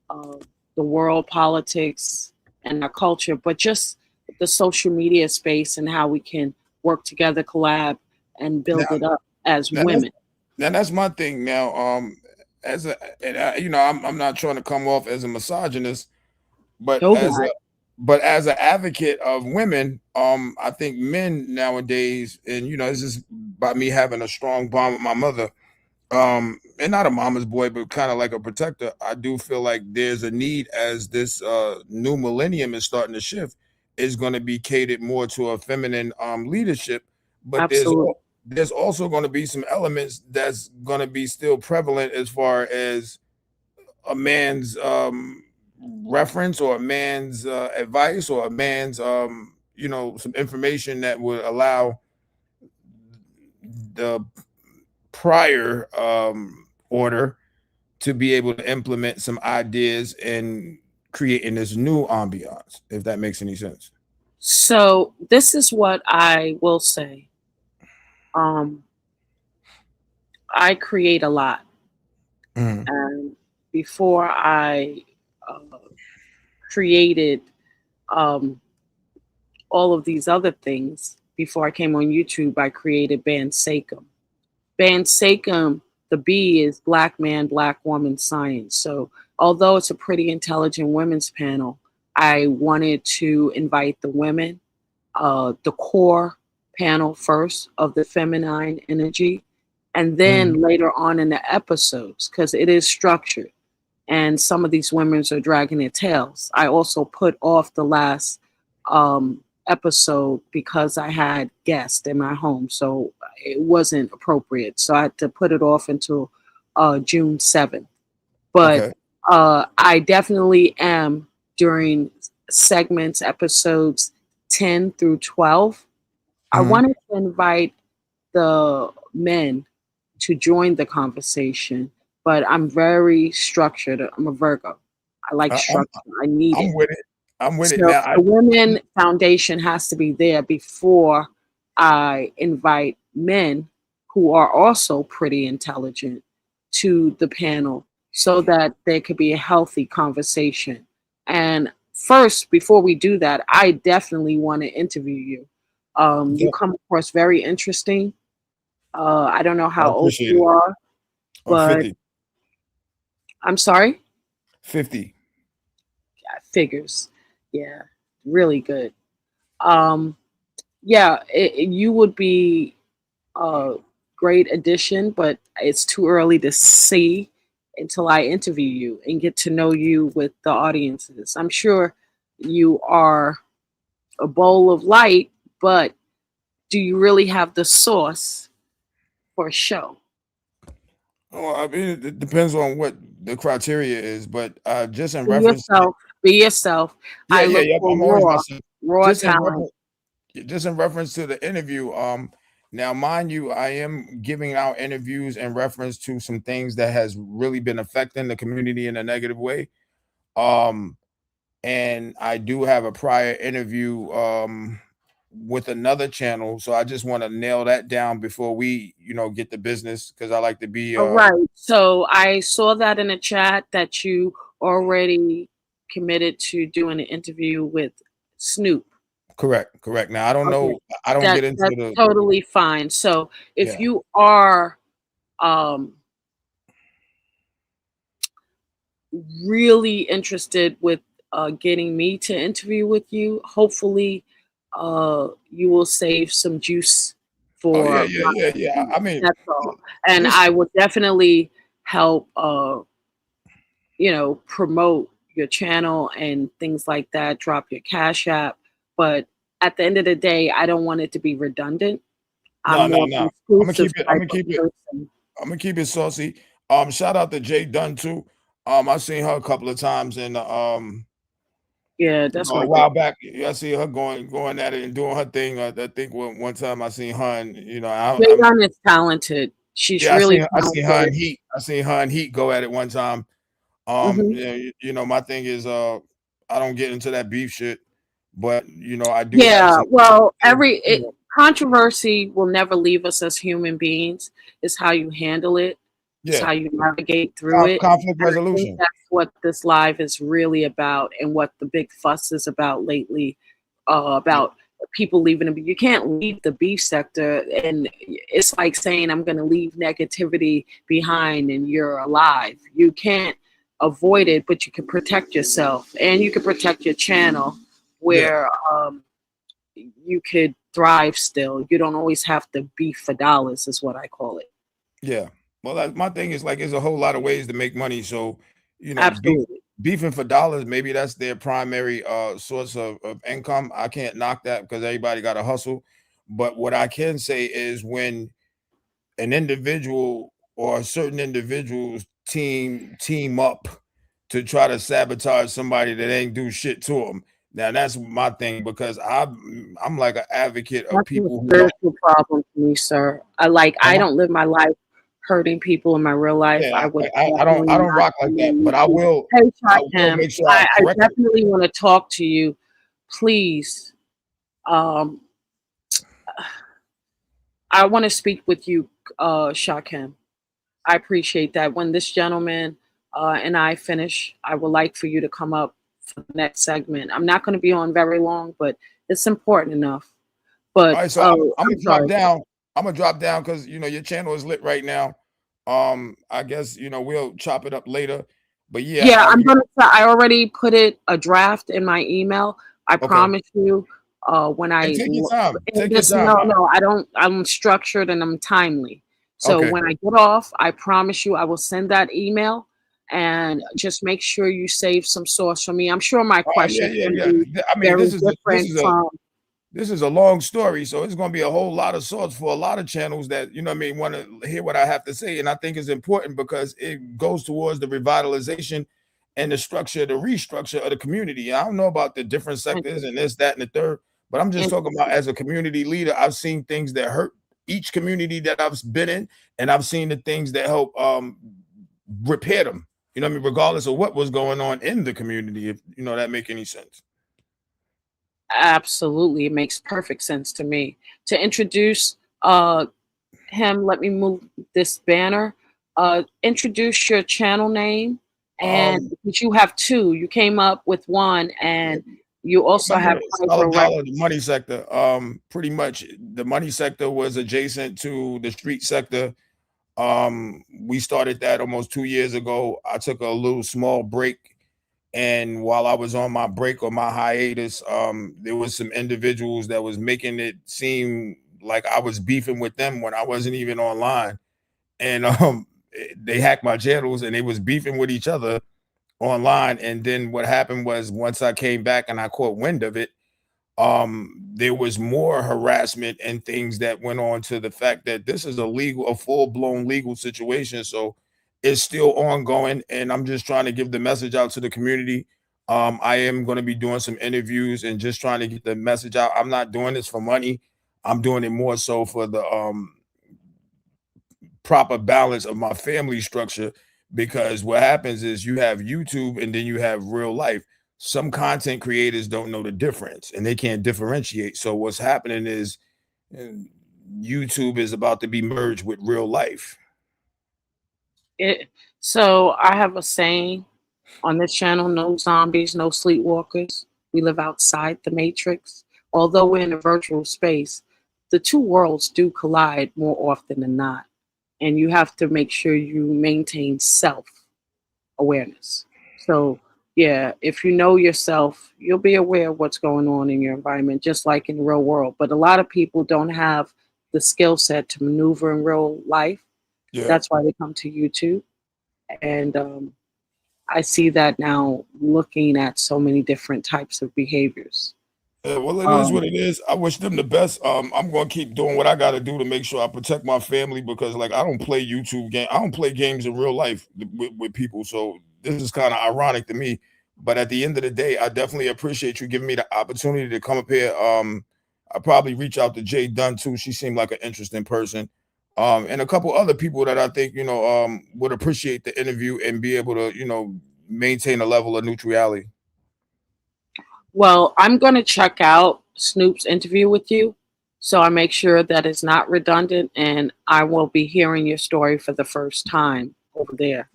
uh, the world politics and our culture, but just the social media space and how we can work together, collab, and now, build it up as now that's women. now that's my thing now. As a and I'm not trying to come off as a misogynist, but Oh as God, a as an advocate of women, I think men nowadays, and this is by me having a strong bond with my mother, and not a mama's boy, but kind of like a protector. I do feel like there's a need, as this new millennium is starting to shift, is going to be catered more to a feminine leadership, but absolutely, there's also going to be some elements that's going to be still prevalent as far as a man's reference, or a man's advice, or a man's some information that would allow the prior order to be able to implement some ideas and creating this new ambiance, if that makes any sense. So this is what I will say. Um, I create a lot, Mhm. and before I uh, created um, all of these other things, before I came on YouTube, I created Band Sakem. Band Sakem, the B is Black Man, Black Woman Science. So although it's a pretty intelligent women's panel, I wanted to invite the women, the core panel first of the feminine energy, and then Mhm. later on in the episodes, because it is structured. And some of these women are dragging their tails. I also put off the last episode because I had guests in my home, so it wasn't appropriate. So I had to put it off until June 7th. But Okay. I definitely am during segments, episodes 10 through 12. I Mhm. wanted to invite the men to join the conversation, but I'm very structured. I'm a Virgo. I like I- I'm structure. I need I'm it. with it. I'm with it So now. the women foundation has to be there before I invite men who are also pretty intelligent to the panel so that there could be a healthy conversation. And first, before we do that, I definitely want to interview you. You come across very interesting. I don't know I how old appreciate you it. are, I'm but 50. I'm sorry. 50. Figures. Yeah, really good. Um, yeah, you would be a great addition, but it's too early to see until I interview you and get to know you with the audiences. I'm sure you are a bowl of light, but do you really have the sauce for a show? Well, I mean, it depends on what the criteria is, but just in Be reference to, yourself. Be yourself. yeah, I yeah, look yeah. for I'm always raw, myself. raw Just in talent. reference, just in reference to the interview. Now, mind you, I am giving out interviews in reference to some things that has really been affecting the community in a negative way. Um, and I do have a prior interview with another channel, so I just want to nail that down before we, get the business because I like to be All right. So I saw that in the chat that you already committed to doing an interview with Snoop. correct, correct. Now I don't Okay. know, I don't get into That's the totally fine. So if yeah, you are um really interested with getting me to interview with you, hopefully you will save some juice oh yeah, for yeah, my yeah, yeah. interview. I mean, That's all. And this I will definitely help promote your channel and things like that, drop your cash app. But at the end of the day, I don't want it to be redundant. I'm no, no, more of an no. I'm gonna exclusive keep it. I'm type gonna of keep it. person. I'm gonna keep it saucy. Shout out to Jay Dunn too. I've seen her a couple of times in Yeah, that's a my girl. while back. Yeah, I see her going at it and doing her thing. I think one time I seen her, and I'm Jayden is talented. She's yeah, really I seen her in talented. Heat. I seen her in Heat go at it one time. Hmm. Yeah, my thing is I don't get into that beef shit, but I do have Yeah, some well, things, controversy will never leave us as human beings. It's how you handle it. It's yeah, how you navigate through it. conflict And I think resolution. that's what this live is really about and what the big fuss is about lately, Yeah, about people leaving. You can't leave the beef sector. And it's like saying, I'm going to leave negativity behind and you're alive. You can't avoid it, but you can protect yourself and you can protect your channel yeah, where you could thrive still. You don't always have to beef for dollars, is what I call it. yeah. Well, my thing is like, there's a whole lot of ways to make money. So, Absolutely. beefing for dollars, maybe that's their primary source of income. I can't knock that because everybody got to hustle. But what I can say is when an individual or certain individuals team up to try to sabotage somebody that ain't do shit to them. Now that's my thing because I'm like an advocate of That's a people who don't. spiritual problem to me, sir. I Uh, don't live my life hurting people in my real life. yeah, I would I don't definitely I don't not rock like that, recommend but I you. will Hey, I Shot will Cam, make sure I I correct it. definitely want to talk to you. Please, um, I want to speak with you, Shakim. I appreciate that. When this gentleman and I finish, I would like for you to come up for the next segment. I'm not going to be on very long, but it's important enough. All But right, so I'm I'm gonna drop sorry. down. I'm gonna drop down because your channel is lit right now. I guess we'll chop it up later. But yeah, Yeah, I'm gonna. I already put it a draft in my email. I okay. promise you. When And I take your time. and Take your this, time. no, I don't. I'm structured and I'm timely. So Okay. when I get off, I promise you, I will send that email and just make sure you save some sauce for me. I'm sure my Oh yeah, questions yeah, can yeah. be I mean, very this different is a from. this is a long story, so it's gonna be a whole lot of sorts for a lot of channels that what I mean want to hear what I have to say, and I think it's important because it goes towards the revitalization and the structure, the restructure of the community. I don't know about the different sectors and this, that, and the third, but I'm just And talking about as a community leader, I've seen things that hurt each community that I've been in, and I've seen the things that help repair them. You know what I mean? Regardless of what was going on in the community, if you know that make any sense. absolutely, it makes perfect sense to me. To introduce him, let me move this banner. Introduce your channel name, and Um, because you have two, you came up with one, and you also have Solid hydro. dollar, the money sector. Pretty much the money sector was adjacent to the street sector. We started that almost 2 years ago. I took a little small break, and while I was on my break or my hiatus, there was some individuals that was making it seem like I was beefing with them when I wasn't even online, and they hacked my channels and they was beefing with each other online. And then what happened was once I came back and I caught wind of it, there was more harassment and things that went on to the fact that this is a full-blown legal situation. So it's still ongoing, and I'm just trying to give the message out to the community. I am going to be doing some interviews and just trying to get the message out. I'm not doing this for money. I'm doing it more so for the proper balance of my family structure, because what happens is you have YouTube and then you have real life. Some content creators don't know the difference and they can't differentiate. So what's happening is uh, YouTube is about to be merged with real life. It, so I have a saying on this channel: no zombies, no sleepwalkers. We live outside the matrix. Although we're in a virtual space, the two worlds do collide more often than not. And you have to make sure you maintain self awareness. So, yeah, if you know yourself, you'll be aware of what's going on in your environment, just like in the real world. But a lot of people don't have the skill set to maneuver in real life. Yeah. That's why they come to YouTube. And I see that now looking at so many different types of behaviors. Yeah, well, it is Um, what it is. I wish them the best. I'm gonna keep doing what I gotta do to make sure I protect my family, because like I don't play YouTube game. I don't play games in real life with people. So this is kind of ironic to me. But at the end of the day, I definitely appreciate you giving me the opportunity to come up here. I probably reach out to Jay Dunn too. She seemed like an interesting person. And a couple other people that I think, would appreciate the interview and be able to, maintain a level of neutrality. well, I'm going to check out Snoop's interview with you. So I make sure that it's not redundant, and I will be hearing your story for the first time over there.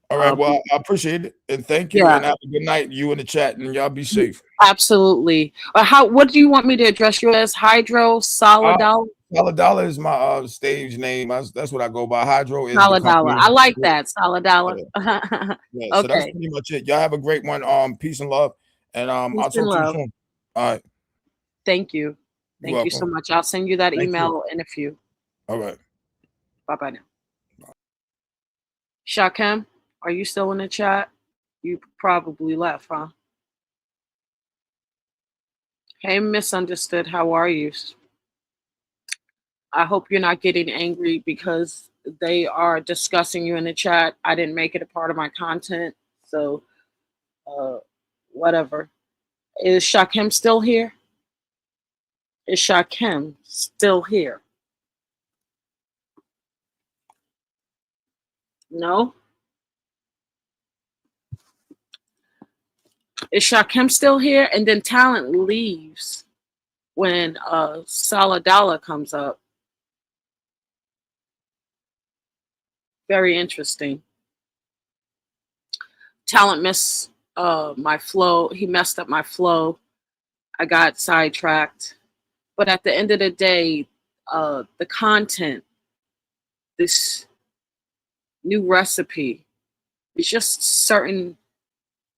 All right. Uh, Well, I appreciate it. And thank you. yeah, And have a good night. You in the chat, and y'all be safe. absolutely. What do you want me to address you as? Hydro, Uh, Solidol, Dollar is my stage name. That's what I go by. Hydro is the Solidala. company. I like that. Solidala. Yeah, yeah. So that's Okay. pretty much it. Y'all have a great one. Peace and love. And Peace I'll and talk to you love. soon. All right. Thank you. You're Thank you so welcome. much. I'll send you that Thank you. email in a few. All right. Bye bye now. Shakem, are you still in the chat? You probably left, huh? Hey, misunderstood. How are you? I hope you're not getting angry because they are discussing you in the chat. I didn't make it a part of my content, so uh, whatever. Is Shakem still here? Is Shakem still here? No? Is Shakem still here? And then talent leaves when Saladala comes up. Very interesting. Talent missed my flow. He messed up my flow. I got sidetracked. But at the end of the day, the content, this new recipe, is just certain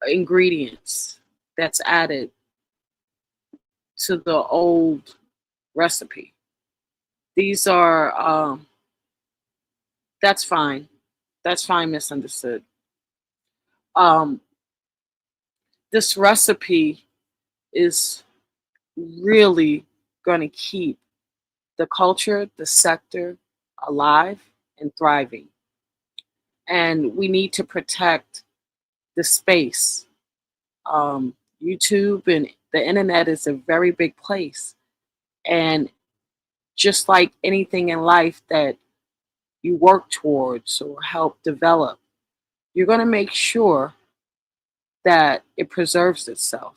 ingredients that's added to the old recipe. These are, that's fine. That's fine, misunderstood. Um, this recipe is really going to keep the culture, the sector alive and thriving. And we need to protect the space. YouTube and the internet is a very big place. And just like anything in life that you work towards or help develop, you're going to make sure that it preserves itself.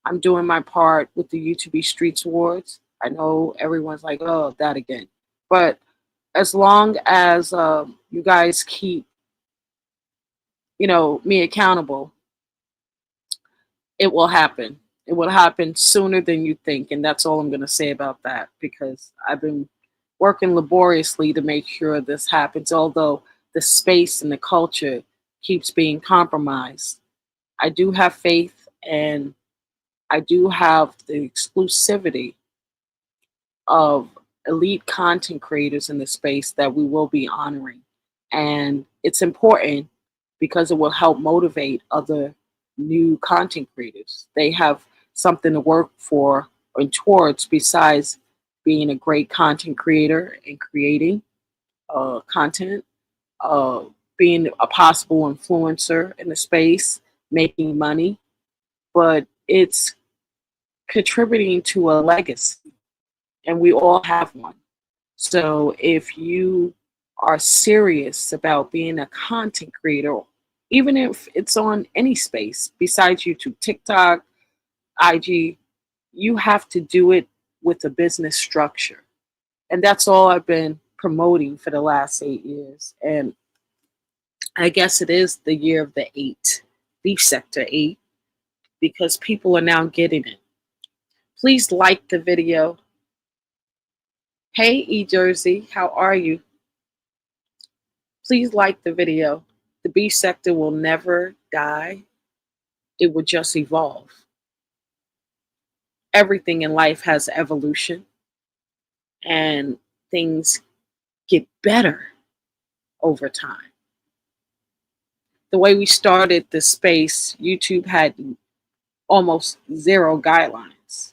I'm doing my part with the YouTube Streets Awards. I know everyone's like, oh, that again. But as long as you guys keep, me accountable, it will happen. It will happen sooner than you think. And that's all I'm going to say about that, because I've been working laboriously to make sure this happens, although the space and the culture keeps being compromised. I do have faith, and I do have the exclusivity of elite content creators in the space that we will be honoring. And it's important because it will help motivate other new content creators. They have something to work for and towards besides being a great content creator and creating content, uh, being a possible influencer in the space, making money, but it's contributing to a legacy, and we all have one. So if you are serious about being a content creator, even if it's on any space besides YouTube, TikTok, IG, you have to do it with a business structure. And that's all I've been promoting for the last 8 years. And I guess it is the year of the 8, Beef Sector 8, because people are now getting it. Please like the video. Hey, E-Jersey, how are you? Please like the video. The beef sector will never die. It will just evolve. Everything in life has evolution, and things get better over time. The way we started the space, YouTube had almost zero guidelines.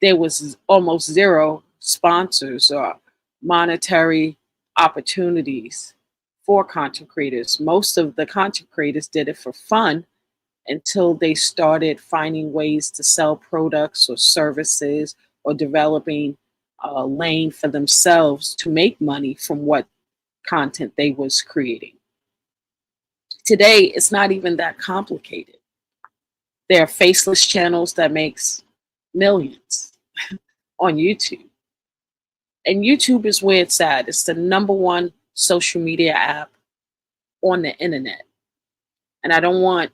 There was almost zero sponsors or monetary opportunities for content creators. Most of the content creators did it for fun until they started finding ways to sell products or services or developing a lane for themselves to make money from what content they was creating. Today, it's not even that complicated. There are faceless channels that makes millions on YouTube. And YouTube is where it's at. It's the #1 social media app on the internet. And I don't want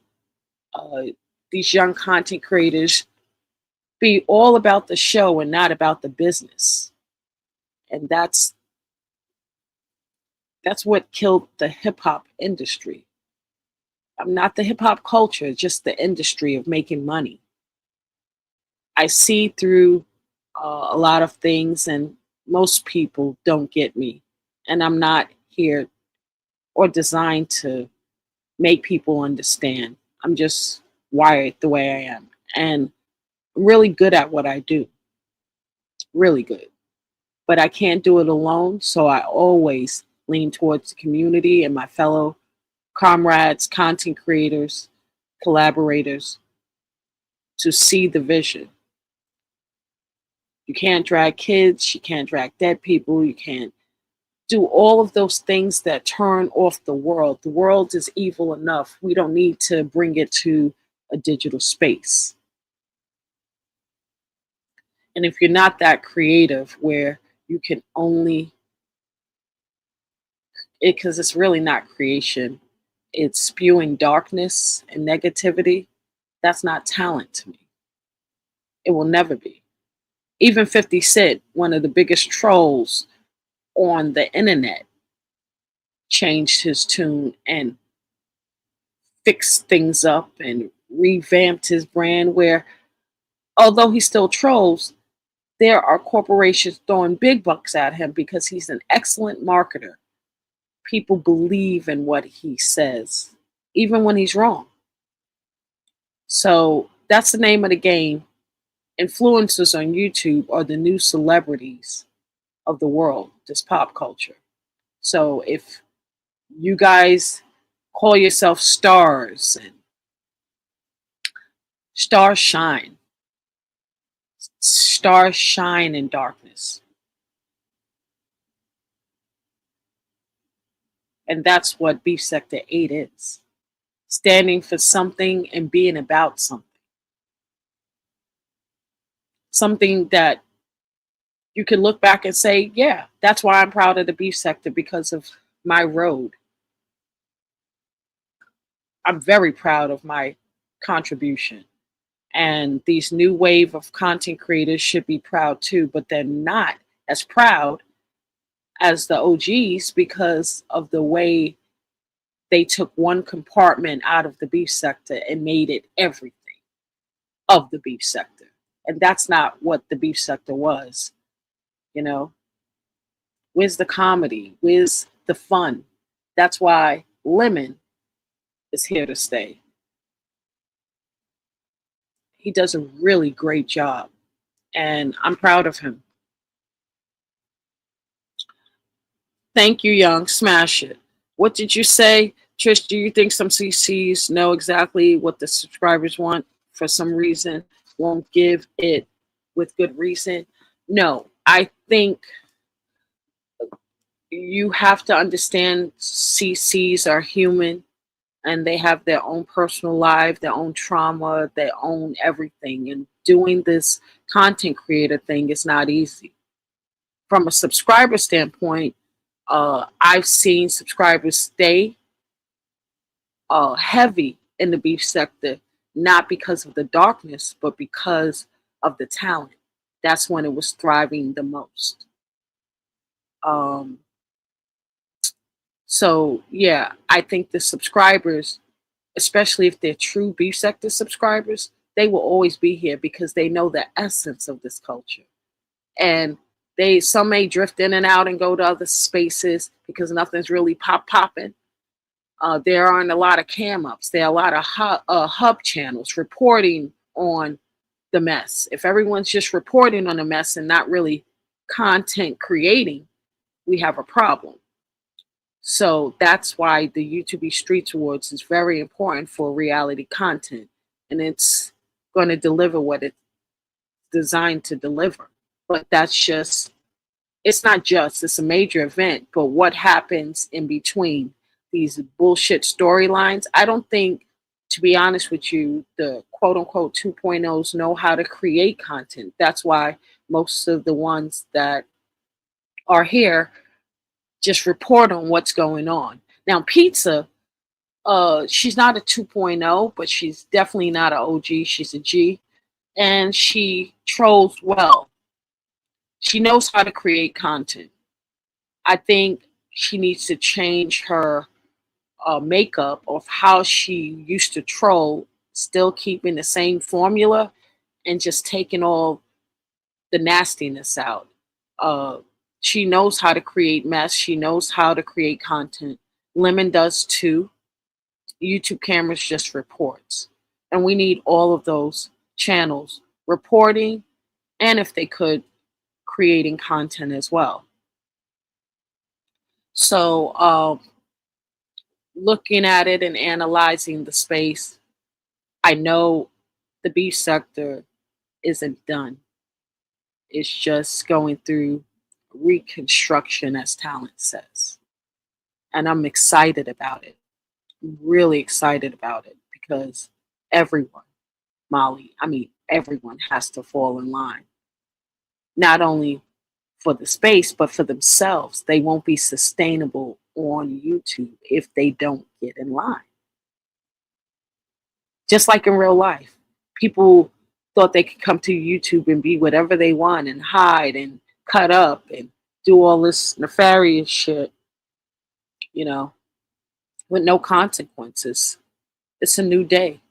these young content creators be all about the show and not about the business. And that's what killed the hip hop industry. Not the hip hop culture, just the industry of making money. I see through a lot of things, and most people don't get me. And I'm not here or designed to make people understand. I'm just wired the way I am. And I'm really good at what I do. Really good. But I can't do it alone. So I always lean towards the community and my fellow comrades, content creators, collaborators to see the vision. You can't drag kids. You can't drag dead people. You can't do all of those things that turn off the world. The world is evil enough. We don't need to bring it to a digital space. And if you're not that creative where you can only, because it's really not creation, it's spewing darkness and negativity, that's not talent to me. It will never be. Even 50 Cent, one of the biggest trolls on the internet, changed his tune and fixed things up and revamped his brand, where although he still trolls, there are corporations throwing big bucks at him because he's an excellent marketer. People believe in what he says, even when he's wrong. So that's the name of the game. Influencers on YouTube are the new celebrities of the world, this pop culture. So if you guys call yourself stars, and stars shine. Stars shine in darkness. And that's what Beef Sector 8 is. Standing for something and being about something. Something that you can look back and say, yeah, that's why I'm proud of the Beef Sector, because of my road. I'm very proud of my contribution. And these new wave of content creators should be proud too, but they're not as proud as the OGs because of the way they took one compartment out of the beef sector and made it everything of the beef sector. And that's not what the beef sector was. You know, where's the comedy? Where's the fun? That's why Lemon is here to stay. He does a really great job, and I'm proud of him. Thank you, Young. Smash it. What did you say, Trish? Do you think some CCs know exactly what the subscribers want for some reason, won't give it with good reason? No, I think you have to understand CCs are human and they have their own personal life, their own trauma, their own everything. And doing this content creator thing is not easy. From a subscriber standpoint, I've seen subscribers stay heavy in the beef sector, not because of the darkness, but because of the talent. That's when it was thriving the most. So yeah, I think the subscribers, especially if they're true beef sector subscribers, they will always be here because they know the essence of this culture. And some may drift in and out and go to other spaces because nothing's really popping. There aren't a lot of cam ups. There are a lot of hub channels reporting on the mess. If everyone's just reporting on the mess and not really content creating, we have a problem. So that's why the YouTube Streets Awards is very important for reality content. And it's going to deliver what it's designed to deliver. But it's not just, it's a major event. But what happens in between these bullshit storylines, I don't think, to be honest with you, the quote unquote 2.0s know how to create content. That's why most of the ones that are here just report on what's going on. Now, Pizza, she's not a 2.0, but she's definitely not an OG. She's a G, and she trolls well. She knows how to create content. I think she needs to change her makeup of how she used to troll, still keeping the same formula and just taking all the nastiness out. She knows how to create mess. She knows how to create content. Lemon does too. YouTube cameras just reports. And we need all of those channels reporting, and if they could, creating content as well. So looking at it and analyzing the space, I know the beef sector isn't done. It's just going through reconstruction, as talent says. And I'm excited about it. I'm really excited about it because everyone, Molly, I mean, everyone has to fall in line. Not only for the space, but for themselves. They won't be sustainable on YouTube if they don't get in line. Just like in real life, people thought they could come to YouTube and be whatever they want and hide and cut up and do all this nefarious shit, you know, with no consequences. It's a new day.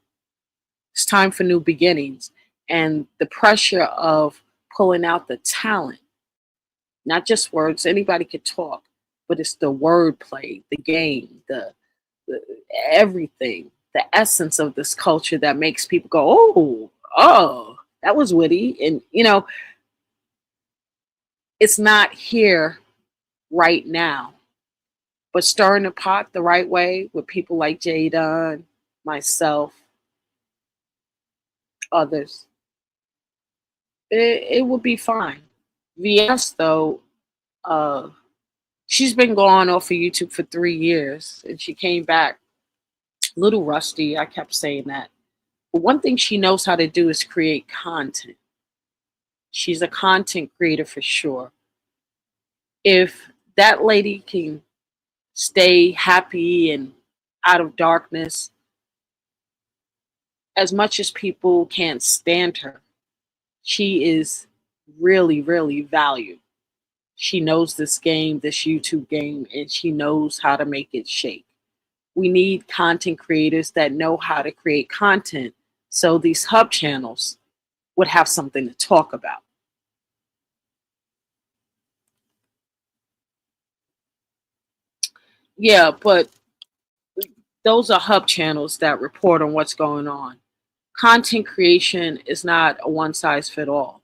It's time for new beginnings. And the pressure of pulling out the talent, not just words, anybody could talk, but it's the wordplay, the game, the everything, the essence of this culture that makes people go, oh, that was witty. And, it's not here right now. But stirring the pot the right way with people like Jada, myself, others, it would be fine. VS though, uh, she's been gone off of YouTube for 3 years, and she came back a little rusty. I kept saying that. But one thing she knows how to do is create content. She's a content creator for sure. If that lady can stay happy and out of darkness, as much as people can't stand her, she is really, really valued. She knows this game, this YouTube game, and she knows how to make it shake. We need content creators that know how to create content so these hub channels would have something to talk about. Yeah, but those are hub channels that report on what's going on. Content creation is not a one size fit all,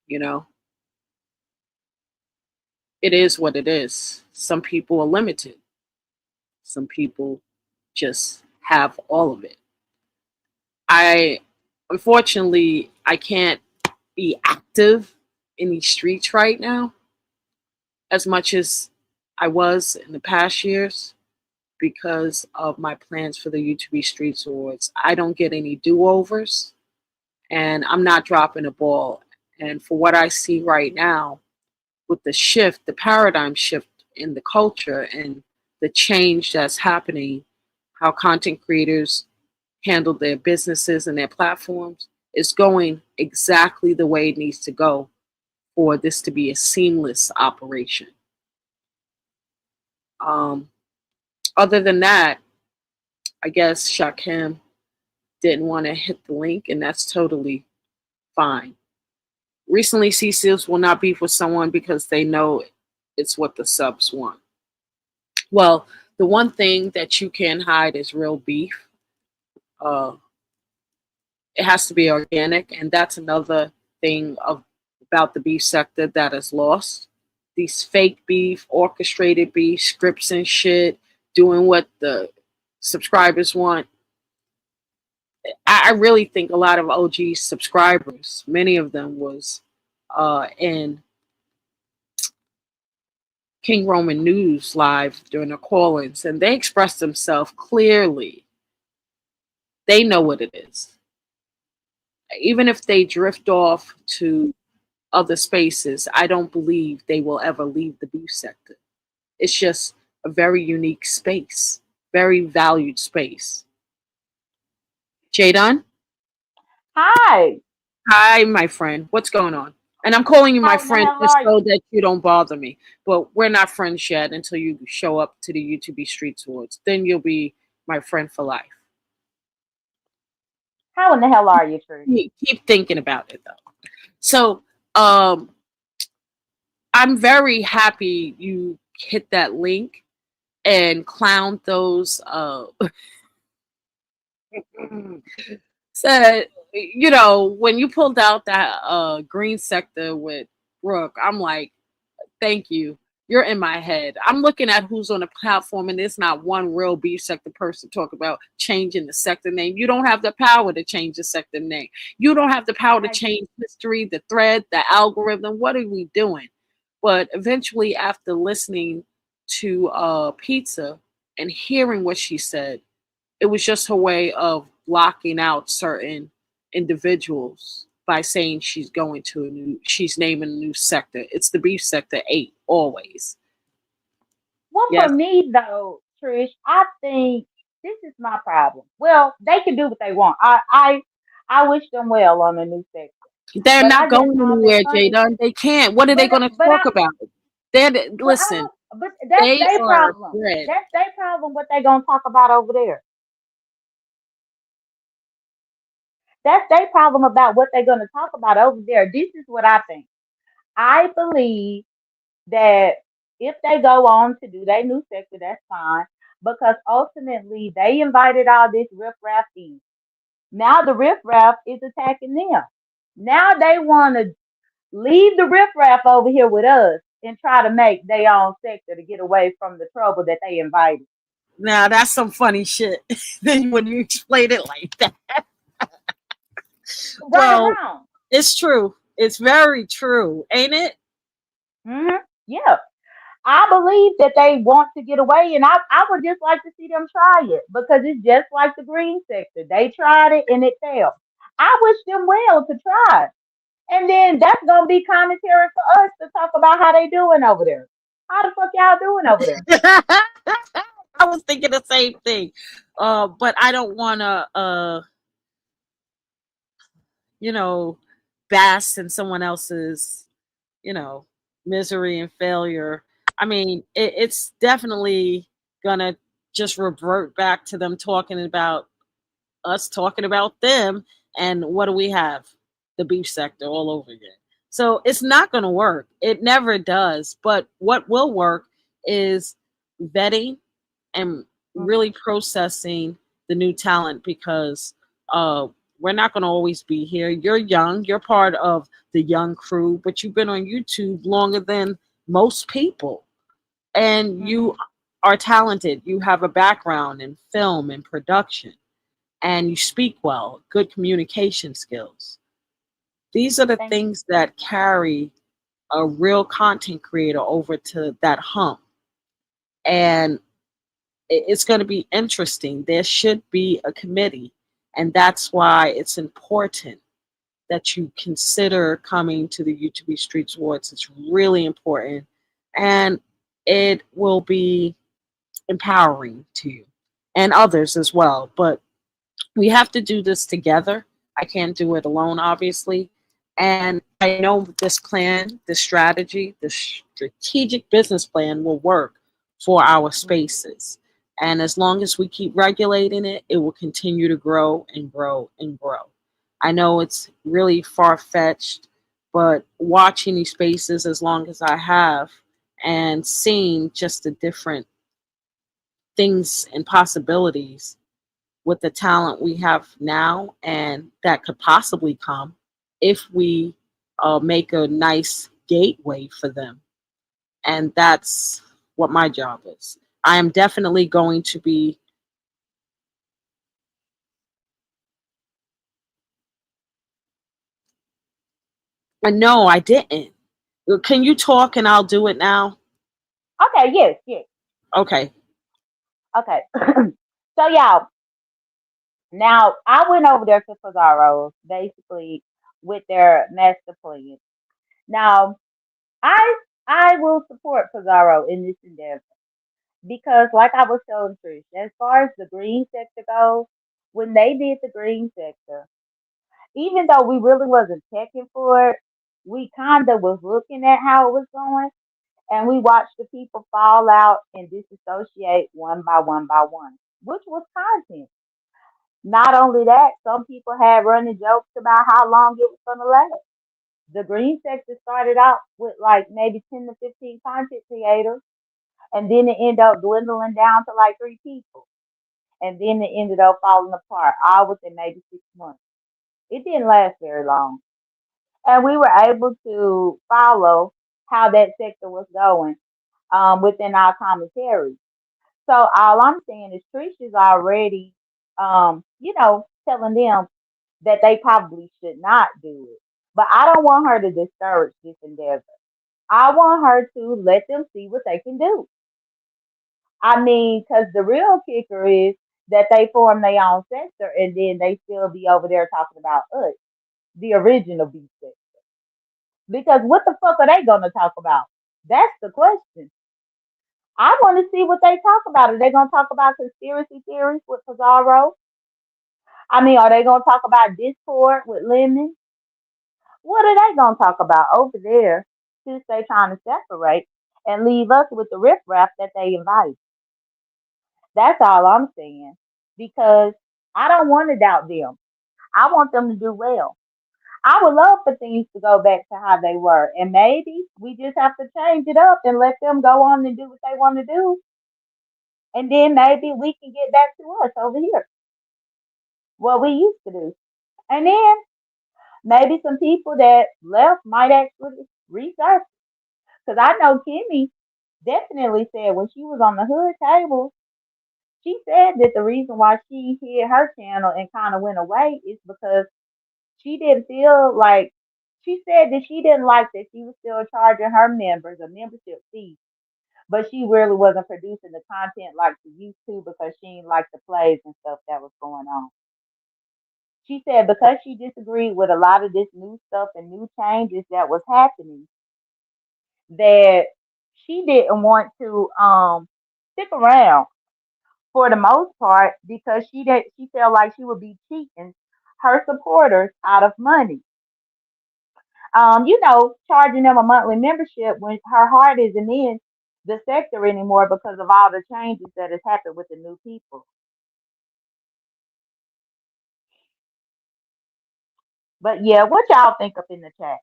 you know? It is what it is. Some people are limited. Some people just have all of it. I unfortunately I can't be active in these streets right now as much as I was in the past years because of my plans for the YouTube Streets Awards. I don't get any do-overs and I'm not dropping the ball. And for what I see right now with the shift, the paradigm shift in the culture and the change that's happening, how content creators handle their businesses and their platforms is going exactly the way it needs to go for this to be a seamless operation. Um, Other than that, I guess Shakim didn't want to hit the link, and that's totally fine. Recently, CCs will not beef with someone because they know it's what the subs want. Well, the one thing that you can hide is real beef. Uh, it has to be organic, and that's another thing about the beef sector that is lost. These fake beef, orchestrated beef, scripts and shit, doing what the subscribers want. I really think a lot of OG subscribers, many of them was in King Roman News live during the call-ins, and they expressed themselves clearly. They know what it is. Even if they drift off to other spaces, I don't believe they will ever leave the beef sector. It's just a very unique space, very valued space. Jadon? Hi. Hi, my friend. What's going on? And I'm calling you my How in the friend hell just are so you? that you don't bother me. But we're not friends yet until you show up to the YouTube Streets Awards. Then you'll be my friend for life. How in the hell are you, Truth? Keep thinking about it though. So um, I'm very happy you hit that link and clowned those said, when you pulled out that green sector with Brooke, I'm like, thank you. You're in my head. I'm looking at who's on the platform, and there's not one real beef sector person talk about changing the sector name. You don't have the power to change the sector name. You don't have the power to I change history, the thread, the algorithm. What are we doing? But eventually, after listening to Pizza and hearing what she said, it was just her way of blocking out certain individuals by saying she's naming a new sector. It's the beef sector 8 always. well for Yes. me though, Trish, I think this is my problem. Well, they can do what they want. I wish them well on the new sector. They're But I not just going find it anywhere, funny. Jada. They can't. What are they But going to but talk I about? but I Listen, don't. But that's they their are problem. bread. That's their problem. What they gonna talk about over there? That's their problem about what they're gonna talk about over there. This is what I think. I believe that if they go on to do their new sector, that's fine. Because ultimately they invited all this riffraff in. Now the riffraff is attacking them. Now they want to leave the riffraff over here with us. and try to make their own sector to get away from the trouble that they invited. Now that's some funny shit. Then when you explain it like that, Right or well, wrong. it's true. It's very true, ain't it? Yeah. I believe that they want to get away, and I would just like to see them try it because it's just like the green sector. They tried it and it failed. I wish them well to try. And then that's gonna be commentary for us to talk about how they doing over there. How the fuck y'all doing over there? I was thinking the same thing, but I don't want to, you know, bask in someone else's, you know, misery and failure. I mean, it's definitely gonna just revert back to them talking about us talking about them, and what do we have? The beef sector all over again. So it's not going to work. It never does. But what will work is vetting and really processing the new talent, because uh, we're not going to always be here. You're young. You're part of the young crew, but you've been on YouTube longer than most people, and you Mm-hmm. are talented. You have a background in film and production, and you speak well, good communication skills. These are the Thank you. things that carry a real content creator over to that hump. And it's going to be interesting. There should be a committee. And that's why it's important that you consider coming to the YouTube Streets Awards. It's really important. And it will be empowering to you and others as well. But we have to do this together. I can't do it alone, obviously. And I know this plan, this strategy, this strategic business plan will work for our spaces. And as long as we keep regulating it, it will continue to grow and grow and grow. I know it's really far fetched, but watching these spaces as long as I have and seeing just the different things and possibilities with the talent we have now and that could possibly come if we make a nice gateway for them. And that's what my job is. I am definitely going to be. No, I didn't. Can you talk and I'll do it now? Okay, yes, yes. Okay. Okay. So y'all, now I went over there to Pizarro basically with their master plan. Now I I will support Pizarro in this endeavor because, like I was telling Trish, as far as the green sector goes, when they did the green sector, even though we really wasn't checking for it, we kind of was looking at how it was going, and we watched the people fall out and disassociate one by one, which was content. Not only that, some people had running jokes about how long it was going to last. The green sector started out with like maybe 10 to 15 content creators, and then it ended up dwindling down to like three people. And then it ended up falling apart, all within maybe 6 months. It didn't last very long. And we were able to follow how that sector was going within our commentary. So all I'm saying is Trish is already, telling them that they probably should not do it. But I don't want her to discourage this endeavor. I want her to let them see what they can do. I mean, because the real kicker is that they form their own sector and then they still be over there talking about us, the original beef sector. Because what the fuck are they going to talk about? That's the question. I want to see what they talk about. Are they going to talk about conspiracy theories with Pizarro? I mean, are they going to talk about Discord with Lemon? What are they going to talk about over there since they trying to separate and leave us with the riffraff that they invite? That's all I'm saying. Because I don't want to doubt them. I want them to do well. I would love for things to go back to how they were. And maybe we just have to change it up and let them go on and do what they want to do. And then maybe we can get back to us over here, what we used to do. And then maybe some people that left might actually resurface. Because I know Kimmy definitely said when she was on the hood table, she said that the reason why she hid her channel and kind of went away is because she didn't feel like, she said that she didn't like that she was still charging her members a membership fee, but she really wasn't producing the content like she used to because she didn't like the plays and stuff that was going on. She said because she disagreed with a lot of this new stuff and new changes that was happening, that she didn't want to stick around for the most part because she felt like she would be cheating her supporters out of money. Charging them a monthly membership when her heart isn't in the sector anymore because of all the changes that has happened with the new people. But yeah, what y'all think up in the chat?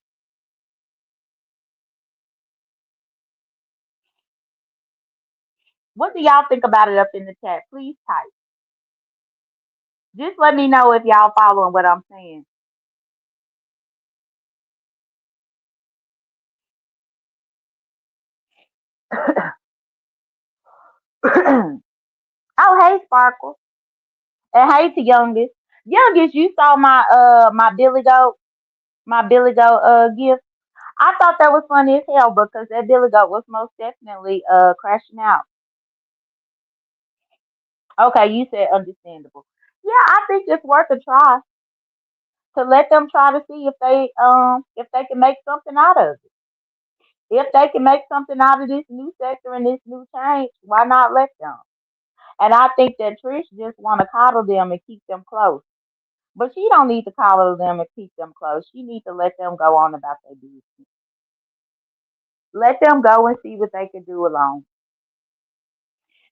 What do y'all think about it up in the chat? Please type. Just let me know if y'all following what I'm saying. Oh, hey, Sparkle. And hey to Youngest. Youngest, you saw my Billy Goat gift. I thought that was funny as hell because that Billy Goat was most definitely crashing out. Okay, you said understandable. Yeah, I think it's worth a try to let them try to see if they can make something out of it. If they can make something out of this new sector and this new change, why not let them? And I think that Trish just want to coddle them and keep them close. But she don't need to coddle them and keep them close. She needs to let them go on about their business. Let them go and see what they can do alone.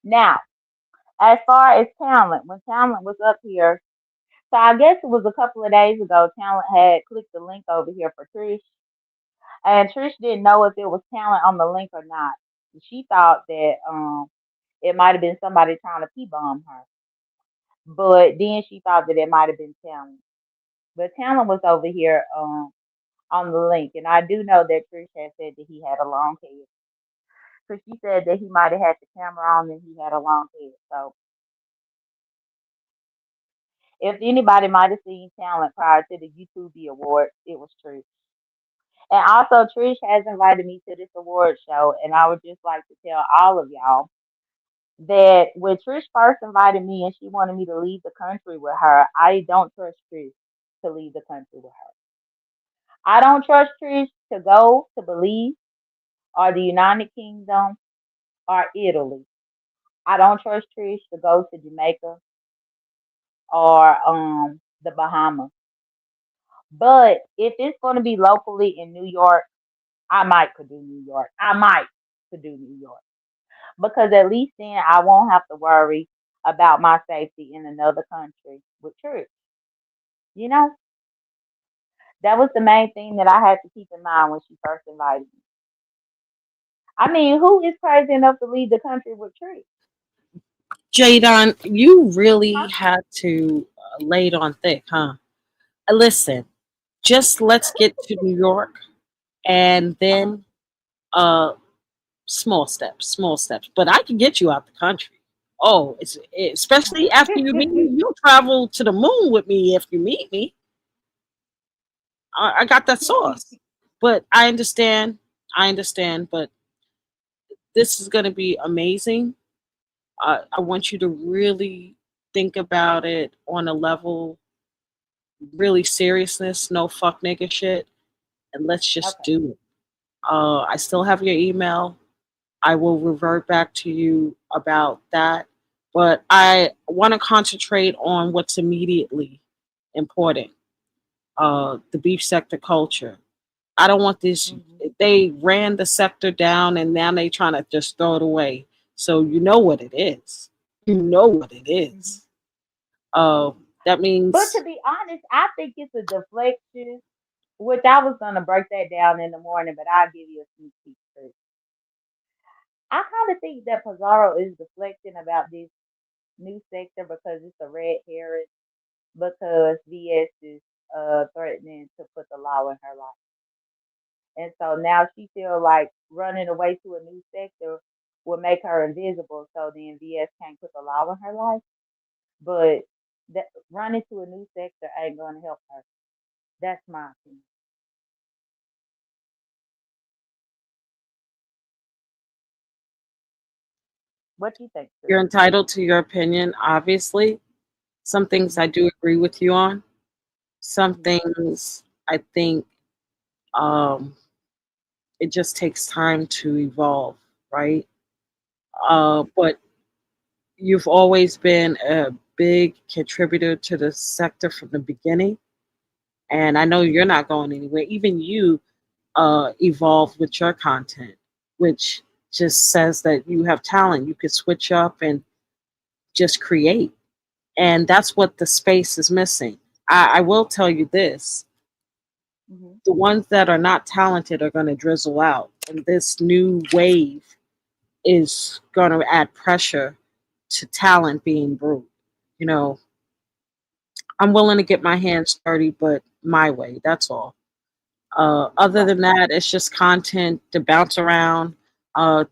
Now, as far as talent, when talent was up here, so I guess it was a couple of days ago, talent had clicked the link over here for Trish, and Trish didn't know if it was talent on the link or not. She thought that it might have been somebody trying to pee bomb her, but then she thought that it might have been talent. But talent was over here on the link, and I do know that Trish had said that he had a long head. So she said that he might have had the camera on and he had a long head. So if anybody might have seen talent prior to the YouTube Awards, it was Trish. And also, Trish has invited me to this award show, and I would just like to tell all of y'all that when Trish first invited me and she wanted me to leave the country with her, I don't trust Trish to leave the country with her. I don't trust Trish to go to Belize or the United Kingdom or Italy. I don't trust Trish to go to Jamaica or the Bahamas. But if it's going to be locally in New York, I might could do New York. I might could do New York because at least then I won't have to worry about my safety in another country with Trish. You know, that was the main thing that I had to keep in mind when she first invited me. I mean, who is crazy enough to leave the country with Trish? Jadon, you Huh? really had to lay it on thick, huh? Listen, just let's get to New York and Uh-huh. then uh, small steps. But I can get you out the country. Oh, especially after you meet me, you'll travel to the moon with me if you meet me. I got that sauce. But I understand. I understand. But this is going to be amazing. I want you to really think about it on a level, really seriousness, no fuck nigga shit, and let's just Okay. do it. I still have your email. I will revert back to you about that. But I want to concentrate on what's immediately important, the beef sector culture. I don't want this. Hmm. They ran the sector down and now they trying to just throw it away. So you know what it is. You know what it Hmm. is. That But to means be honest, I think it's a deflection, which I was gonna break that down in the morning, but I'll give you a sneak peek first. I kind of think that Pizarro is deflecting about this new sector because it's a red herring because VS is threatening to put the law in her life. And so now she feel like running away to a new sector will make her invisible. So then VS can't put the law in her life. But that running to a new sector ain't gonna help her. That's my opinion. What you think, sis? You're entitled to your opinion, obviously. Some things I Mhm. do agree with you on. Some Mhm. things I think um, it just takes time to evolve, right? But you've always been a big contributor to the sector from the beginning. And I know you're not going anywhere. Even you evolved with your content, which just says that you have talent. You could switch up and just create. And that's what the space is missing. I will tell you this, Mhm. the ones that are not talented are going to drizzle out. And this new wave is going to add pressure to talent being brewed. You know, I'm willing to get my hands dirty, but my way, that's all. Other Right. than that, it's just content to bounce around.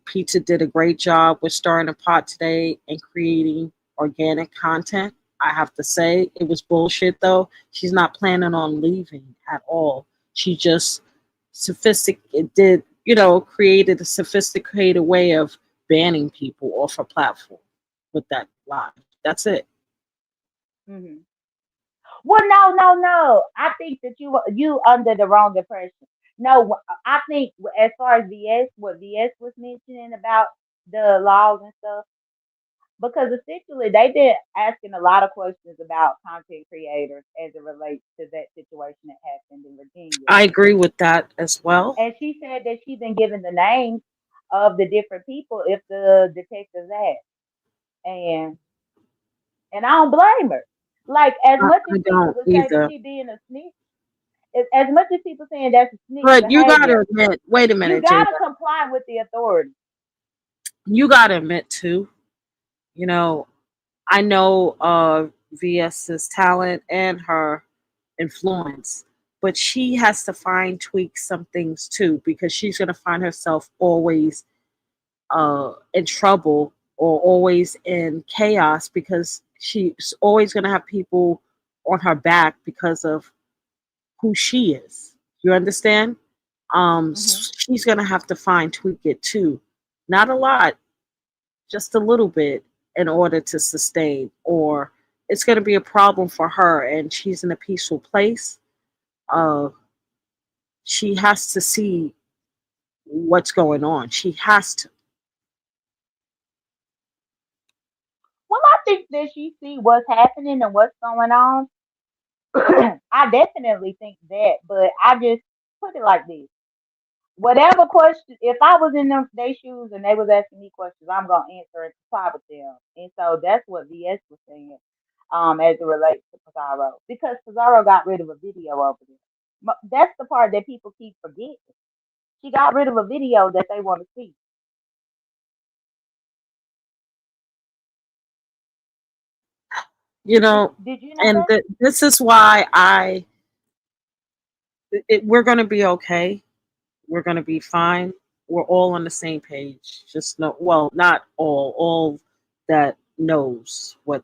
Pizza did a great job with stirring the pot today and creating organic content. I have to say, it was bullshit though. She's not planning on leaving at all. She just created a sophisticated way of banning people off her platform with that live. That's it. Mhm. Well, no, no, no. I think that you under the wrong impression. No, I think as far as VS, what VS was mentioning about the laws and stuff, because essentially they've been asking a lot of questions about content creators as it relates to that situation that happened in Virginia. I agree with that as well. And she said that she's been given the names of the different people if the detectives asked. And and I don't blame her. Like as I much as I people don't would say that either. she being a snitch, as much as people saying that's a snitch But you behavior, gotta admit, wait a you minute, Jada. gotta comply with the authority. You gotta admit too. You know, I know VS's talent and her influence, but she has to fine tweak some things too because she's gonna find herself always in trouble or always in chaos because she's always gonna have people on her back because of who she is. You understand? Hmm. She's gonna have to fine tweak it too. Not a lot, just a little bit, in order to sustain. Or it's gonna be a problem for her, and she's in a peaceful place. Uh, she has to see what's going on. She has to. Well, I think that she see what's happening and what's going on. I definitely think that, but I just put it like this. Whatever question, if I was in them their shoes and they was asking me questions, I'm gonna answer and comply with them. And so that's what VS was saying, as it relates to Pizarro, because Pizarro got rid of a video over there. That's the part that people keep forgetting. She got rid of a video that they want to see. You know, Did you know and that? this is why we're going to be okay. We're going to be fine. We're all on the same page. Just no, well, not all that knows what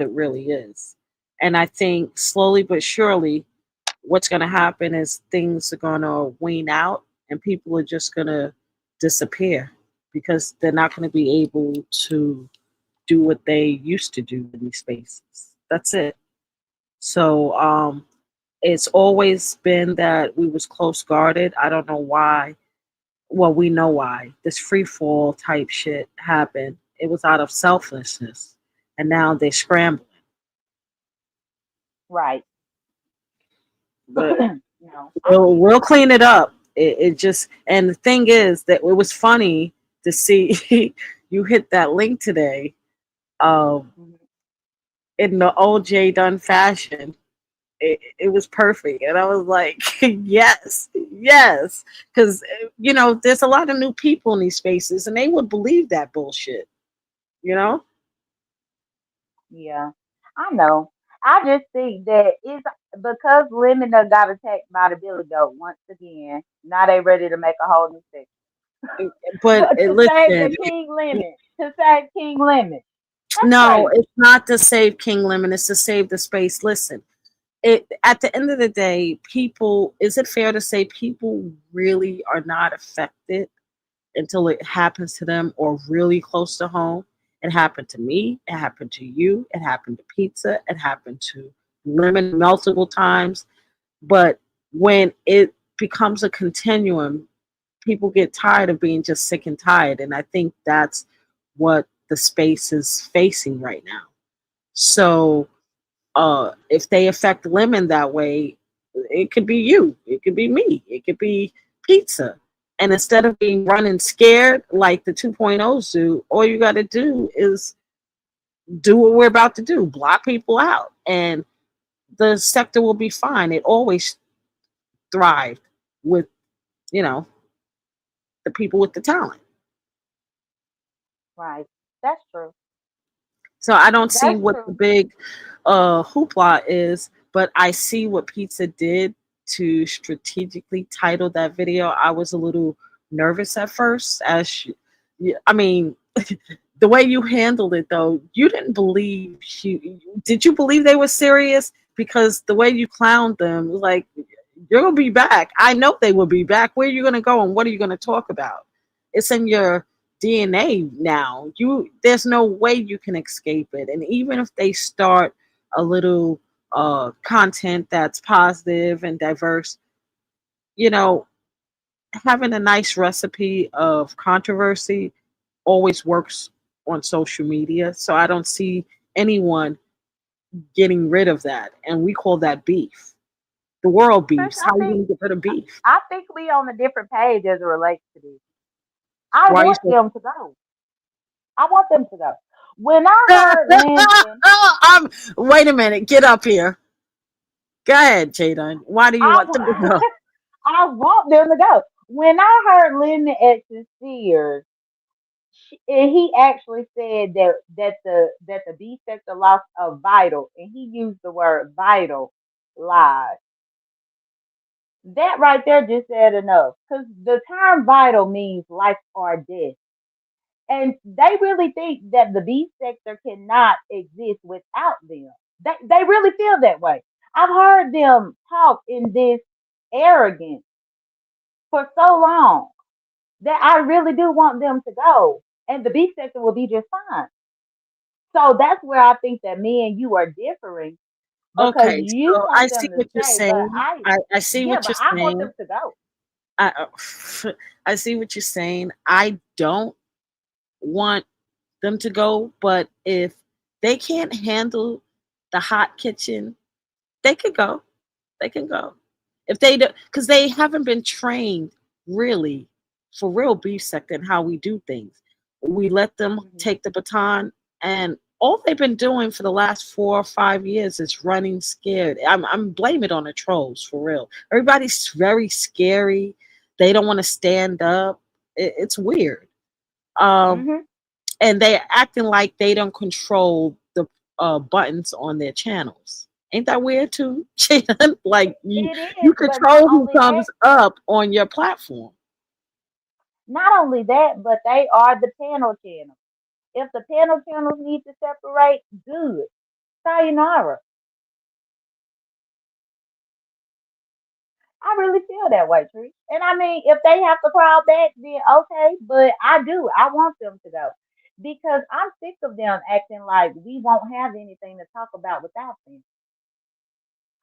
it really is. And I think slowly but surely, what's going to happen is things are going to wane out, and people are just going to disappear because they're not going to be able to do what they used to do in these spaces. That's it. So it's always been that we was close guarded. I don't know why. Well, we know why. This free fall type shit happened. It was out of selflessness, and now they're scrambling. Right. But No, I we'll get we'll clean it up. It just, and the thing is that it was funny to see you hit that link today. it. In the OJ Dunn fashion, it was perfect, and I was like, yes, yes, because there's a lot of new people in these spaces, and they would believe that bullshit. You know, Yeah, I know. I just think that it's because Lemon done got attacked by the Billy Goat once again. Now they ready to make a whole new section. But But to save the listen, King Lemon, to save King Lemon, that's no, crazy. it's not to save King Lemon. It's to save the space. Listen, it at the end of the day, people. Is it fair to say people really are not affected until it happens to them or really close to home? It happened to me. It happened to you. It happened to Pizza. It happened to Lemon multiple times. But when it becomes a continuum, people get tired of being just sick and tired. And I think that's what the space is facing right now. So if they affect Lemon that way, it could be you, it could be me, it could be Pizza. And instead of being running scared like the 2.0s do, all you got to do is do what we're about to do, block people out. And the sector will be fine. It always thrived with, you know, the people with the talent. Right. That's true. So I don't see That's what the true. big hoopla is, but I see what Pizza did to strategically title that video. I was a little nervous at first, as yeah, I mean, the way you handled it though, you didn't believe she. Did you believe they were serious? Because the way you clowned them, like you're gonna be back. I know they will be back. Where are you gonna go, and what are you gonna talk about? It's in your DNA now. There's no way you can escape it. And even if they start a little content that's positive and diverse, you know, having a nice recipe of controversy always works on social media. So I don't see anyone getting rid of that. And we call that beef. The world Trish, beefs. How are you gonna get rid of beef? I think we on a different page as it relates to this. I Why are you want so them to go. I want them to go. When I heard Lemon, wait a minute, get up here. Go ahead, Jaden. Why do you I, want them to go? I want them to go. When I heard Lemon at Sincere, and he actually said that the B sector lost a vital, and he used the word vital live. That right there just said enough, because the term vital means life or death. And they really think that the B sector cannot exist without them. They really feel that way. I've heard them talk in this arrogance for so long that I really do want them to go. And the B sector will be just fine. So that's where I think that me and you are differing, because Okay, you so want I see them to what you're stay, but saying. I see yeah, what but you're I want saying. them to go. I I see what you're saying. I don't want them to go, but if they can't handle the hot kitchen, they could go. They can go. If they do, because they haven't been trained really for real beef sector and how we do things. We let them Hmm. take the baton, and all they've been doing for the last 4 or 5 years is running scared. I'm blame it on the trolls for real. Everybody's very scary. They don't want to stand up. It's weird. Um, Hmm. and they're acting like they don't control the buttons on their channels. Ain't that weird too, Jaden? Like It you is, but not control who only that, comes up on your platform. but they are the panel channel. If the panel channels need to separate, good. Sayonara. I really feel that way, Tree. And I mean, if they have to crawl back, then okay. But I do. I want them to go, because I'm sick of them acting like we won't have anything to talk about without them.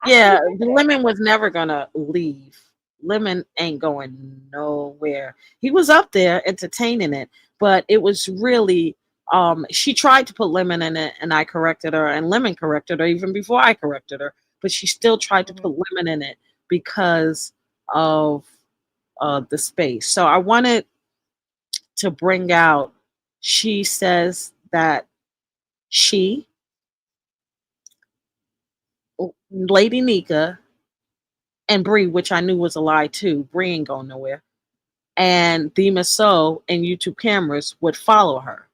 I'm Yeah, really sick of that. Lemon was never gonna leave. Lemon ain't going nowhere. He was up there entertaining it, but it was really she tried to put Lemon in it and I corrected her and Lemon corrected her even before I corrected her, but she still tried to Hmm. put Lemon in it because of the space. So I wanted to bring out she says that she Lady Nika and Bree, which I knew was a lie too. Bree ain't going nowhere. And Dima So and YouTube cameras would follow her.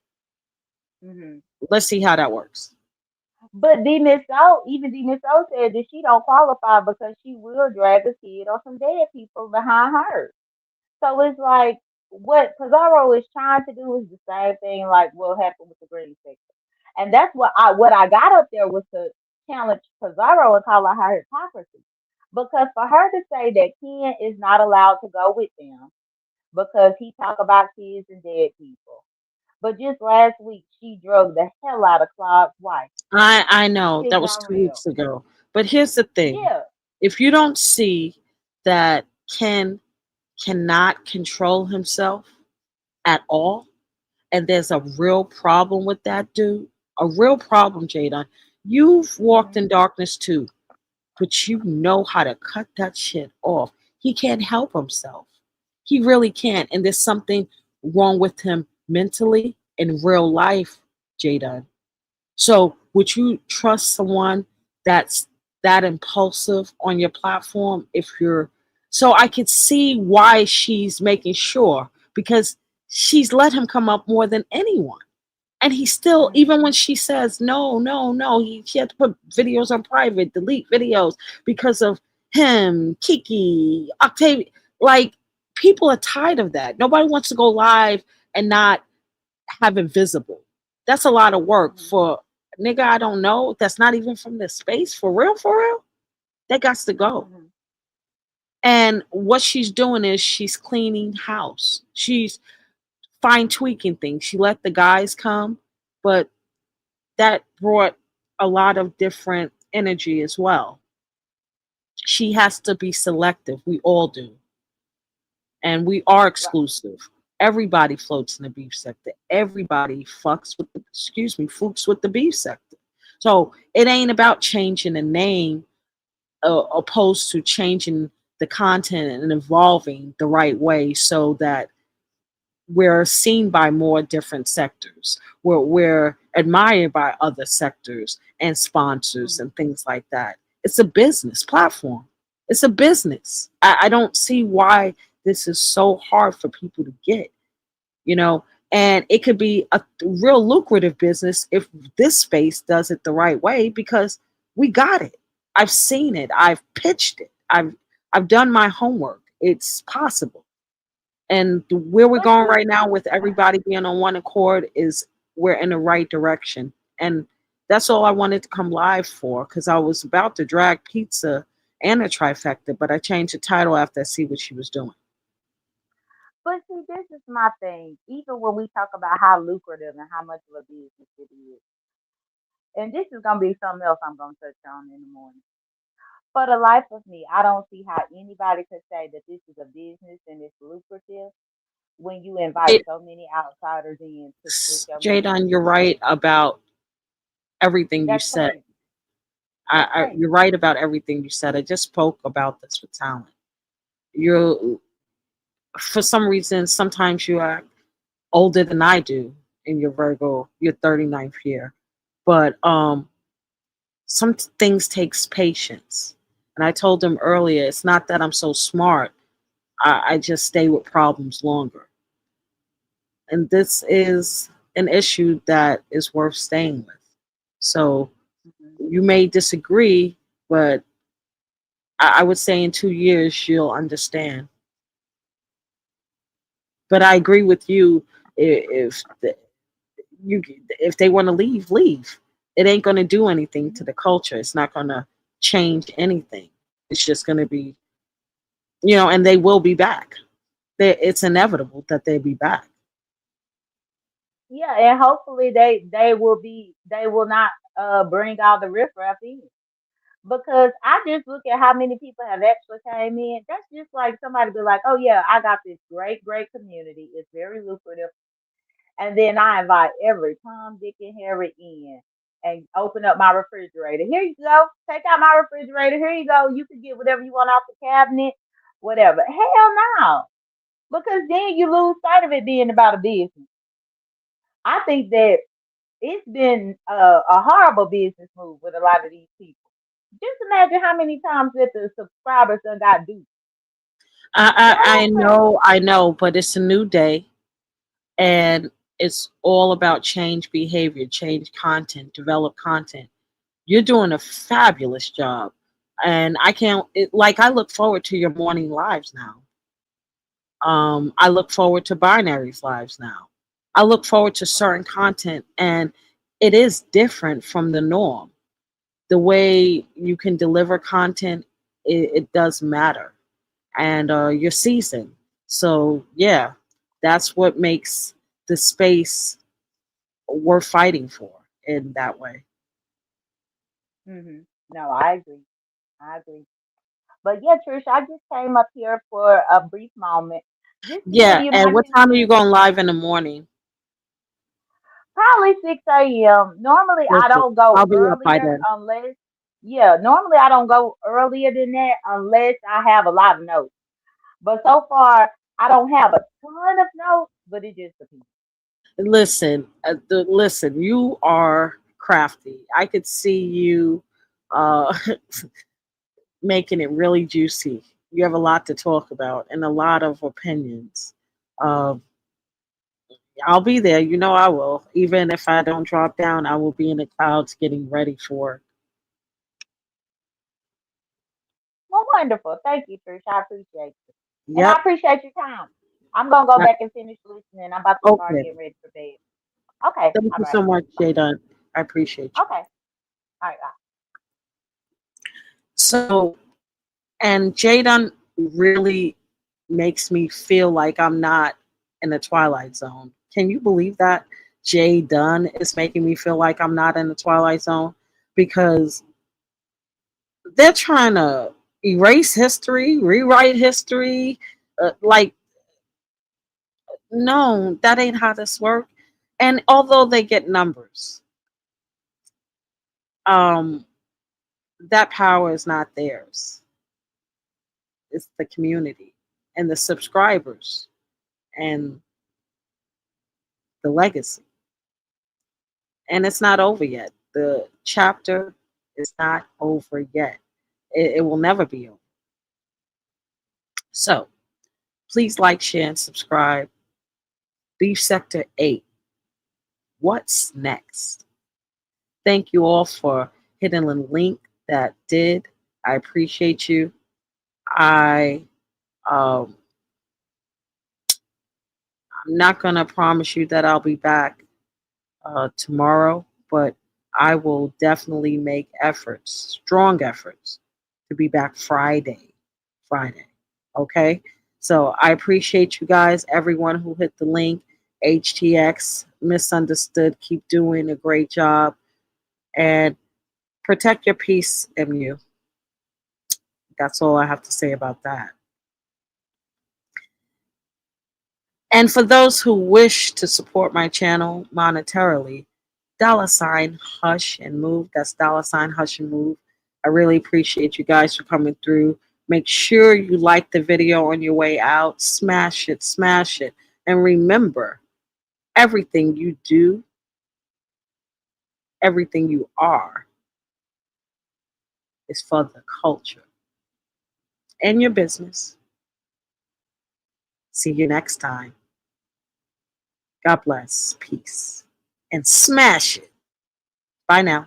Hmm. Let's see how that works. But D Miss O, even D Miss O said that she don't qualify because she will drag a kid or some dead people behind her. So it's like what Pizarro is trying to do is the same thing like what happened with the green sector. And that's what I got up there was to challenge Pizarro and call out her hypocrisy. Because for her to say that Ken is not allowed to go with them because he talk about kids and dead people. But just last week she drugged the hell out of Claude's wife. I know It is that was not 2 weeks real. ago. But here's the thing. Yeah. If you don't see that Ken cannot control himself at all, and there's a real problem with that dude, a real problem, Jada. You've walked Hmm. in darkness too, but you know how to cut that shit off. He can't help himself. He really can't. And there's something wrong with him mentally in real life, Jada. So would you trust someone that's that impulsive on your platform if you're so I could see why she's making sure because she's let him come up more than anyone. And he still, Hmm. even when she says no, no, no, she had to put videos on private, delete videos because of him, Kiki, Octavia. Like people are tired of that. Nobody wants to go live and not have it visible. That's a lot of work Hmm. for a nigga I don't know. That's not even from this space. For real, for real. That got to go. Hmm. And what she's doing is she's cleaning house. She's fine tweaking things. She let the guys come, but that brought a lot of different energy as well. She has to be selective. We all do. And we are exclusive. Everybody floats in the beef sector. Everybody fucks with the fucks with the beef sector. So it ain't about changing the name opposed to changing the content and evolving the right way so that we're seen by more different sectors. We're admired by other sectors and sponsors Hmm. and things like that. It's a business platform. It's a business. I don't see why this is so hard for people to get, you know, and it could be a real lucrative business if this space does it the right way because we got it. I've seen it. I've pitched it. I've done my homework. It's possible. And where we're But going see, right now with everybody being on one accord is we're in the right direction. And that's all I wanted to come live for because I was about to drag pizza and a trifecta, but I changed the title after I see what she was doing. this is my thing. Even when we talk about how lucrative and how much of a business it is, and this is gonna be something else I'm gonna touch on in the morning. For the life of me, I don't see how anybody could say that this is a business and it's lucrative when you invite It, so many outsiders in to split your money. Jadon, you're right about everything you That's said. crazy. That's You're crazy. right about everything you said. I just spoke about this with talent. You're, for some reason, sometimes you are older than I do in your Virgo, your 39th year. But some things takes patience. And I told them earlier, it's not that I'm so smart. I just stay with problems longer. And this is an issue that is worth staying with. So Hmm. you may disagree, but I would say in 2 years you'll understand. But I agree with you. If you if they want to leave, leave. It ain't going to do anything to Hmm. the culture. It's not going to change anything. It's just going to be, and they will be back. It's inevitable that they'll be back. Yeah, and hopefully they will not bring all the riffraff in. Because I just look at how many people have actually came in. That's just like somebody be like, "Oh yeah, I got this great community. It's very lucrative." And then I invite every Tom, Dick, and Harry in and open up my refrigerator. Here you go. Take out my refrigerator. Here you go. You can get whatever you want off the cabinet, whatever. Hell no. Because then you lose sight of it being about a business. I think that it's been a horrible business move with a lot of these people. Just imagine how many times that the subscribers done got duped. I That's crazy. I know, but it's a new day, and it's all about change behavior, change content, develop content. You're doing a fabulous job. And I can't, like, I look forward to your morning lives now. I look forward to Binary's lives now. I look forward to certain content, and it is different from the norm. The way you can deliver content, it does matter. And your season. So, yeah, that's what makes the space worth fighting for in that way. Hmm. No, I agree. I agree. But yeah, Trish, I just came up here for a brief moment just to give Yeah, you and my what 2 time are you cents. going live in the morning? Probably 6 a.m. Normally, I Perfect. don't go I'll be up by earlier then. unless, yeah, normally I don't go earlier than that unless I have a lot of notes. But so far, I don't have a ton of notes, but it just depends. Listen, listen, you are crafty. I could see you uh, making it really juicy. You have a lot to talk about and a lot of opinions. Uh, I'll be there. You know I will. Even if I don't drop down, I will be in the clouds getting ready for. Well, wonderful. Thank you, Trish. I appreciate it. And I Yep. appreciate your time. I'm going to go I- back and finish listening. I'm about to start Okay. getting ready for bed. Okay. Thank All you right. so much, Jada. I appreciate you. Okay. All right. So, and Jaden really makes me feel like I'm not in the Twilight Zone. Can you believe that? Jay Dunn is making me feel like I'm not in the Twilight Zone because they're trying to erase history, rewrite history. Like, no, that ain't how this works. And although they get numbers, um, that power is not theirs. It's the community and the subscribers and the legacy. And it's not over yet. The chapter is not over yet. It will never be over. So please like, share, and subscribe. Beef Sector 8. What's next? Thank you all for hitting the link that did. I appreciate you. I um, I'm not gonna promise you that I'll be back tomorrow, but I will definitely make efforts, strong efforts, to be back Friday. Friday. Okay? So I appreciate you guys, everyone who hit the link. HTX, Misunderstood, keep doing a great job. And protect your peace, MU. That's all I have to say about that. And for those who wish to support my channel monetarily, $ Hush and Move. That's $ Hush and Move. I really appreciate you guys for coming through. Make sure you like the video on your way out. Smash it, smash it. And remember, everything you do, everything you are, is for the culture and your business. See you next time. God bless. Peace. And smash it. Bye now.